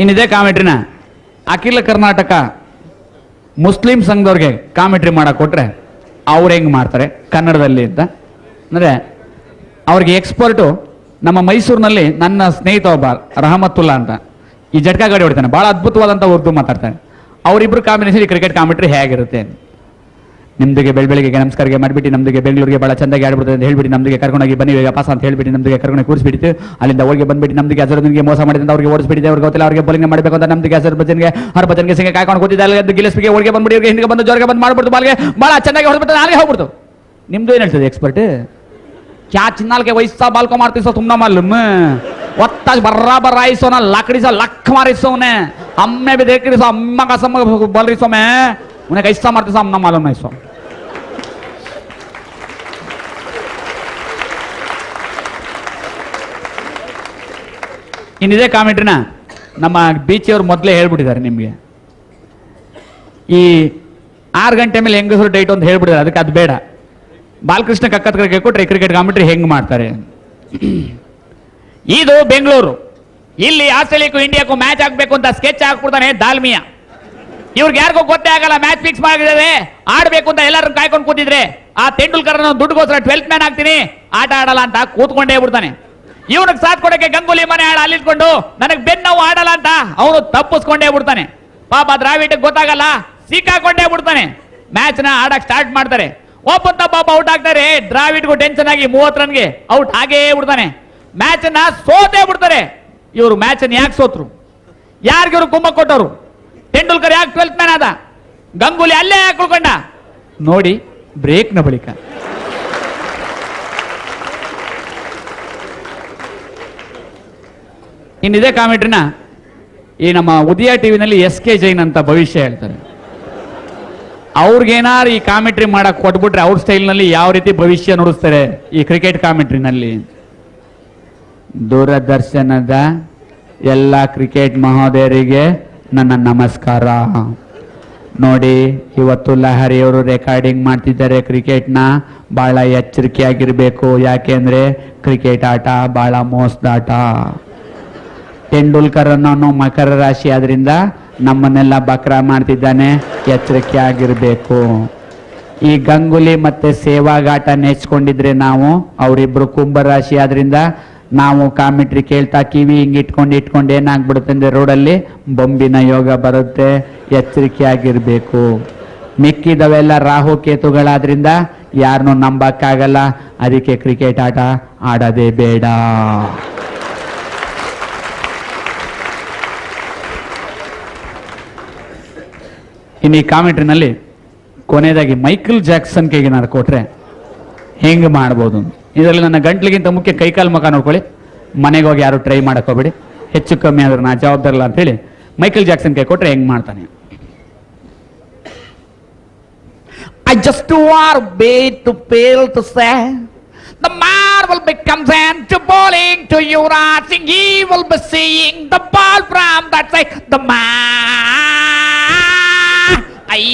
S1: ಇನ್ನಿದೆ ಕಾಮೆಂಟ್ರಿನ ಅಖಿಲ ಕರ್ನಾಟಕ ಮುಸ್ಲಿಂ ಸಂಘದವ್ರಿಗೆ ಕಾಮೆಂಟ್ರಿ ಮಾಡಕ್ ಕೊಟ್ರೆ ಅವ್ರು ಹೆಂಗ್ ಮಾಡ್ತಾರೆ ಕನ್ನಡದಲ್ಲಿ ಅಂತ ಅಂದ್ರೆ ಅವ್ರಿಗೆ ಎಕ್ಸ್ಪರ್ಟು ನಮ್ಮ ಮೈಸೂರಿನಲ್ಲಿ ನನ್ನ ಸ್ನೇಹಿತ ಒಬ್ಬ ರಹಮತ್ತುಲ್ಲಾ ಅಂತ ಈ ಜಟ್ಕಾ ಗಾಡಿ ಹೊಡಿತಾನೆ, ಬಹಳ ಅದ್ಭುತವಾದಂಥ ಉರ್ದು ಮಾತಾಡ್ತಾನೆ. ಅವರಿಬ್ರು ಕಾಂಬಿನೇಷನ್ ಕ್ರಿಕೆಟ್ ಕಾಮೆಂಟ್ರಿ ಹೇಗಿರುತ್ತೆ. ನಿಮ್ದಿಗೆ ಬೆಳಗ್ಗೆ ನಮಸ್ಕಾರಕ್ಕೆ ಮಾಡಿಬಿಟ್ಟು ನಮ್ದಿಗೆ ಬೆಂಗಳೂರಿಗೆ ಭಾಳ ಚಂದಾಗಿ ಆಡ್ಬಿಡ್ತದೆ ಅಂತ ಹೇಳ್ಬಿಟ್ಟು ನಮ್ದಿಗೆ ಕರ್ಕೊಂಡೋಗಿ ಬನ್ನಿ ವ್ಯಾಪಾಸ ಅಂತ ಹೇಳ್ಬಿಟ್ಟು ನಮ್ದಿಗೆ ಕರ್ಕೊಂಡು ಕೂರಿಸ್ಬಿಟ್ಟು ಅಲ್ಲಿಂದ ಹೋಗಿ ಬಂದ್ಬಿಟ್ಟು ನಮ್ದಿಗೆ ಅಜರುದ್ದಿನ್ಗೆ ಮೋಸ ಮಾಡಿದಂತ ಅವ್ರಿಗೆ ಓಡಿಸ್ಬಿಟ್ಟಿದೆ. ಅವ್ರಿಗೆ ಗೊತ್ತಿಲ್ಲ, ಅವ್ರಿಗೆ ಬೌಲಿಂಗ್ ಮಾಡಬೇಕು ಅಂತ ನಮ್ದಿಗೆ ಹರ್ಭಜನ್ಗೆ ಸಿಂಗ್ ಕಾಯ್ಕೊಂಡು ಕೂತಿದ್ದ ಗಿಲೇಸ್ಗೆ ಒಳಗೆ ಬಂದ್ಬಿಟ್ಟು ಹಿಂದೆ ಬಂದು ಜೋರಿಗೆ ಬಂದು ಮಾಡ್ಬಿಡ್ತು. ಬಾಲ್ಗೆ ಭಾಳ ಚೆನ್ನಾಗಿ ಹೊಡೆದ್ಬಿಟ್ಟು ನಾಲ್ಗೆ ಹೋಗ್ಬಿಡ್ತು. ನಿಮ್ದು ಏನು ಹೇಳ್ತದೆ ಎಕ್ಸ್ಪರ್ಟ್? क्या चिन्नाल के वैसा बाल को मारती सो तुम ना मालूम वत्ता बराबर आई सो ना लाकड़ी सा लख मारी सो उन्हें हमने भी देख रही सो अम्मा का सम बोल रही सो मैं उन्हें कैसा मारती सो हम ना मालूम नहीं सो. ಇನ್ನಿದೆ ಕಾಮೆಂಟ್ರಿನ ನಮ್ಮ ಬೀಚಿಯವರು ಮೊದಲೇ ಹೇಳ್ಬಿಟ್ಟಿದ್ದಾರೆ ನಿಮಗೆ. ಈ 6 ಗಂಟೆ ಮೇಲೆ ಹೆಂಗಸರು ಡೈಟ್ ಅಂತ ಹೇಳ್ಬಿಟ್ಟಿದ್ದಾರೆ, ಅದಕ್ಕೆ ಅದು ಬೇಡ. ಬಾಲಕೃಷ್ಣ ಕಕ್ಕತ್ಕರಿಗೆ ಕೊಟ್ರೆ ಕ್ರಿಕೆಟ್ ಕಾಮೆಂಟ್ರಿ ಹೆಂಗ್ ಮಾಡ್ತಾರೆ. ಇದು ಬೆಂಗಳೂರು, ಇಲ್ಲಿ ಆಸ್ಟ್ರೇಲಿಯಾಕ್ಕೂ ಇಂಡಿಯಾಕ್ಕೂ ಮ್ಯಾಚ್ ಆಗ್ಬೇಕು ಅಂತ ಸ್ಕೆಚ್ ಹಾಕ್ಬಿಡ್ತಾನೆ ದಾಲ್ಮಿಯಾ. ಇವ್ರಿಗೆ ಯಾರಿಗೂ ಗೊತ್ತೇ ಆಗಲ್ಲ, ಮ್ಯಾಚ್ ಫಿಕ್ಸ್ ಮಾಡಿದ್ದಾರೆ, ಆಡ್ಬೇಕು ಅಂತ ಎಲ್ಲರೂ ಕಾಯ್ಕೊಂಡು ಕೂತಿದ್ರೆ ಆ ತೆಂಡೂಲ್ಕರ್ ದುಡ್ಡುಗೋಸ್ಕರ 12th ಮ್ಯಾನ್ ಆಗ್ತೀನಿ, ಆಟ ಆಡಲ್ಲ ಅಂತ ಕೂತ್ಕೊಂಡೇ ಬಿಡ್ತಾನೆ. ಇವನಿಗೆ ಸಾಥ್ ಕೊಡಕ್ಕೆ ಗಂಗೂಲಿ ಮನೆ ಆಡ ಅಲ್ಲಿದ್ಕೊಂಡು ನನಗೆ ಬೆನ್ನವು ಆಡಲ್ಲ ಅಂತ ಅವನು ತಪ್ಪಿಸ್ಕೊಂಡೇ ಬಿಡ್ತಾನೆ. ಪಾಪ ದ್ರಾವಿಡ್ ಗೊತ್ತಾಗಲ್ಲ, ಸಿಕ್ಕಾಕೊಂಡೇ ಬಿಡ್ತಾನೆ. ಮ್ಯಾಚ್ ನ ಆಡಕ್ ಸ್ಟಾರ್ಟ್ ಮಾಡ್ತಾರೆ. ಒಬ್ಬಂತ ಪಾಪ ಔಟ್ ಆಗ್ತಾರೆ. ದ್ರಾವಿಡ್ಗೂ ಟೆನ್ಷನ್ ಆಗಿ 30 ರನ್ಗೆ ಔಟ್ ಆಗೇ ಬಿಡ್ತಾನೆ. ಮ್ಯಾಚ್ ನ ಸೋತೇ ಬಿಡ್ತಾರೆ. ಇವರು ಮ್ಯಾಚ್ ಅನ್ನು ಯಾಕೆ ಸೋತ್ರು? ಯಾರಿಗೆ ಇವರು ಕುಮ್ಮ ಕೊಟ್ಟರು? ತೆಂಡೂಲ್ಕರ್ ಯಾಕೆ 12th ಮ್ಯಾನ್ ಆದ? ಗಂಗೂಲಿ ಅಲ್ಲೇ ಯಾಕೆ ಉಳ್ಕೊಂಡ? ನೋಡಿ ಬ್ರೇಕ್ನ ಬಳಿಕ. ಇನ್ನಿದೆ ಕಾಮೆಂಟ್ರಿನ ಈ ನಮ್ಮ ಉದಯ ಟಿವಿನಲ್ಲಿ SK ಜೈನ್ ಅಂತ ಭವಿಷ್ಯ ಹೇಳ್ತಾರೆ. ಅವ್ರಿಗೇನಾರು ಈ ಕಾಮೆಂಟ್ರಿ ಮಾಡಕ್ ಕೊಟ್ಬಿಟ್ರೆ ಅವ್ರ ಸ್ಟೈಲ್ನಲ್ಲಿ ಯಾವ ರೀತಿ ಭವಿಷ್ಯ ನುಡಿಸ್ತಾರೆ ಈ ಕ್ರಿಕೆಟ್ ಕಾಮೆಂಟ್ರಿನಲ್ಲಿ. ದೂರದರ್ಶನದ ಎಲ್ಲ ಕ್ರಿಕೆಟ್ ಮಹೋದಯರಿಗೆ ನನ್ನ ನಮಸ್ಕಾರ. ನೋಡಿ, ಇವತ್ತು ಲಹರಿಯವರು ರೆಕಾರ್ಡಿಂಗ್ ಮಾಡ್ತಿದ್ದಾರೆ ಕ್ರಿಕೆಟ್ನ. ಬಹಳ ಎಚ್ಚರಿಕೆಯಾಗಿರ್ಬೇಕು. ಯಾಕೆಂದ್ರೆ ಕ್ರಿಕೆಟ್ ಆಟ ಬಹಳ ಮೋಸದಾಟ. ತೆಂಡೂಲ್ಕರ್ ಅನ್ನೋ ಮಕರ ರಾಶಿ ಆದ್ರಿಂದ ನಮ್ಮನ್ನೆಲ್ಲ ಬಕ್ರ ಮಾಡ್ತಿದ್ದಾನೆ. ಎಚ್ಚರಿಕೆ ಆಗಿರ್ಬೇಕು. ಈ ಗಂಗೂಲಿ ಮತ್ತೆ ಸೇವಾಗಾಟ ನೆಚ್ಕೊಂಡಿದ್ರೆ ನಾವು, ಅವರಿಬ್ರು ಕುಂಭರಾಶಿ ಆದ್ರಿಂದ ನಾವು ಕಾಮೆಂಟ್ರಿ ಕೇಳ್ತಾ ಕಿವಿ ಹಿಂಗ್ ಇಟ್ಕೊಂಡು ಏನಾಗ್ಬಿಡುತ್ತೆ ಅಂದ್ರೆ ರೋಡಲ್ಲಿ ಬೊಂಬಿನ ಯೋಗ ಬರುತ್ತೆ. ಎಚ್ಚರಿಕೆ ಆಗಿರ್ಬೇಕು. ಮಿಕ್ಕಿದವೆಲ್ಲ ರಾಹು ಕೇತುಗಳಾದ್ರಿಂದ ಯಾರನ್ನೂ ನಂಬಕ್ಕಾಗಲ್ಲ. ಅದಕ್ಕೆ ಕ್ರಿಕೆಟ್ ಆಟ ಆಡೋದೇ ಬೇಡ. ಇನ್ನು ಈ ಕಾಮೆಂಟ್ರಿನಲ್ಲಿ ಕೊನೆಯದಾಗಿ ಮೈಕಲ್ ಜಾಕ್ಸನ್ ಕೈಗೆ ನಾನು ಕೊಟ್ರೆ ಹೆಂಗೆ ಮಾಡ್ಬೋದು? ಇದರಲ್ಲಿ ನನ್ನ ಗಂಟ್ಲಿಗಿಂತ ಮುಖ್ಯ ಕೈಕಾಲು ಮುಖ ನೋಡ್ಕೊಳ್ಳಿ. ಮನೆಗೆ ಹೋಗಿ ಯಾರು ಟ್ರೈ ಮಾಡಕ್ ಹೋಗ್ಬೇಡಿ. ಹೆಚ್ಚು ಕಮ್ಮಿ ಆದ್ರೆ ನಾ ಜವಾಬ್ದಾರಲ್ಲ ಅಂತ ಹೇಳಿ ಮೈಕಲ್ ಜಾಕ್ಸನ್ ಕೈ ಕೊಟ್ರೆ ಹೆಂಗ್ ಮಾಡ್ತಾನೆ?
S2: I just want to fail to say the man will become to bowling to Yuvraj Singh. He will be seeing the ball from that side. The man,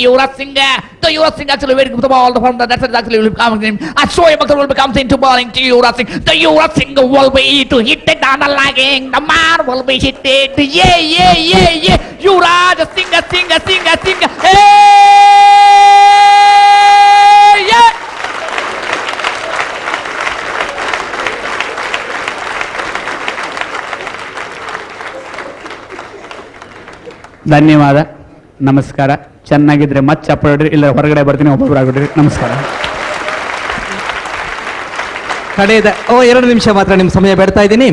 S2: Yuvraj Singh, the Yuvraj Singh actually waiting for the ball from that side. Actually will become him. Shoaib Akhtar will become into bowling to Yuvraj Singh. The Yuvraj Singh will be to hit it down the line. The man will be hit it. Yeah. Yuvraj Singh. Hey! Yeah!
S1: ಧನ್ಯವಾದ, ನಮಸ್ಕಾರ. ಚೆನ್ನಾಗಿದ್ರೆ ಮತ್ತೆ ಚಪ್ಪಾಡ್ರಿ, ಇಲ್ಲ ಹೊರಗಡೆ ಬರ್ತೀನಿ, ಒಬ್ಬೊಬ್ರು ಆಗ್ಬಿಡ್ರಿ. ನಮಸ್ಕಾರ.
S4: ಕಡೆಯದ 2 ನಿಮಿಷ ಮಾತ್ರ ನಿಮ್ಮ ಸಮಯ ಬೇಡ್ತಾ ಇದ್ದೀನಿ.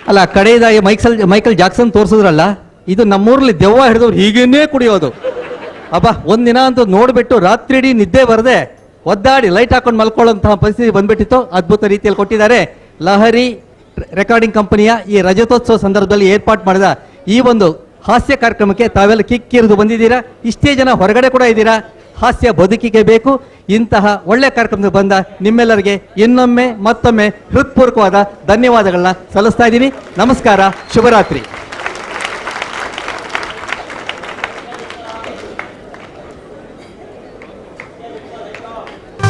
S4: ಅಲ್ಲ, ಕಡೆಯದಾಗಿ ಮೈಕಲ್ ಜಾಕ್ಸನ್ ತೋರಿಸಿದ್ರಲ್ಲ, ಇದು ನಮ್ಮೂರಲ್ಲಿ ದೆವ್ವ ಹಿಡಿದವ್ರು ಹೀಗೇನೇ ಕುಡಿಯೋದು. ಅಬ್ಬಾ, ಒಂದಿನ ಅಂತೂ ನೋಡ್ಬಿಟ್ಟು ರಾತ್ರಿ ಇಡೀ ನಿದ್ದೆ ಬರದೆ ಒದ್ದಾಡಿ ಲೈಟ್ ಹಾಕೊಂಡು ಮಲ್ಕೊಳ್ಳೋಂತಹ ಪರಿಸ್ಥಿತಿ ಬಂದ್ಬಿಟ್ಟಿತ್ತು. ಅದ್ಭುತ ರೀತಿಯಲ್ಲಿ ಕೊಟ್ಟಿದ್ದಾರೆ. ಲಹರಿ ರೆಕಾರ್ಡಿಂಗ್ ಕಂಪನಿಯ ಈ ರಜತೋತ್ಸವ ಸಂದರ್ಭದಲ್ಲಿ ಏರ್ಪಾಟ್ ಮಾಡಿದ ಈ ಒಂದು ಹಾಸ್ಯ ಕಾರ್ಯಕ್ರಮಕ್ಕೆ ತಾವೆಲ್ಲ ಕಿಕ್ಕಿರಿದು ಬಂದಿದ್ದೀರಾ. ಇಷ್ಟೇ ಜನ ಹೊರಗಡೆ ಕೂಡ ಇದ್ದೀರಾ. ಹಾಸ್ಯ ಬದುಕಿಗೆ ಬೇಕು. ಇಂತಹ ಒಳ್ಳೆ ಕಾರ್ಯಕ್ರಮಕ್ಕೆ ಬಂದ ನಿಮ್ಮೆಲ್ಲರಿಗೆ ಇನ್ನೊಮ್ಮೆ ಮತ್ತೊಮ್ಮೆ ಹೃತ್ಪೂರ್ವಕವಾದ ಧನ್ಯವಾದಗಳನ್ನ ಸಲ್ಲಿಸ್ತಾ ಇದ್ದೀನಿ. ನಮಸ್ಕಾರ, ಶುಭರಾತ್ರಿ.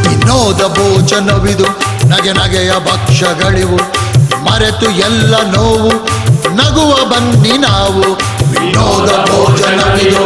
S5: ವಿನೋದ ಭೋಜನವಿದು, ನಗೆಯ ಭಕ್ಷ್ಯಗಳಿವು, ಮರೆತು ಎಲ್ಲ ನೋವು ನಗುವ ಬನ್ನಿ ನಾವು. ವಿನೋದ ಭೋಜನವಿದು,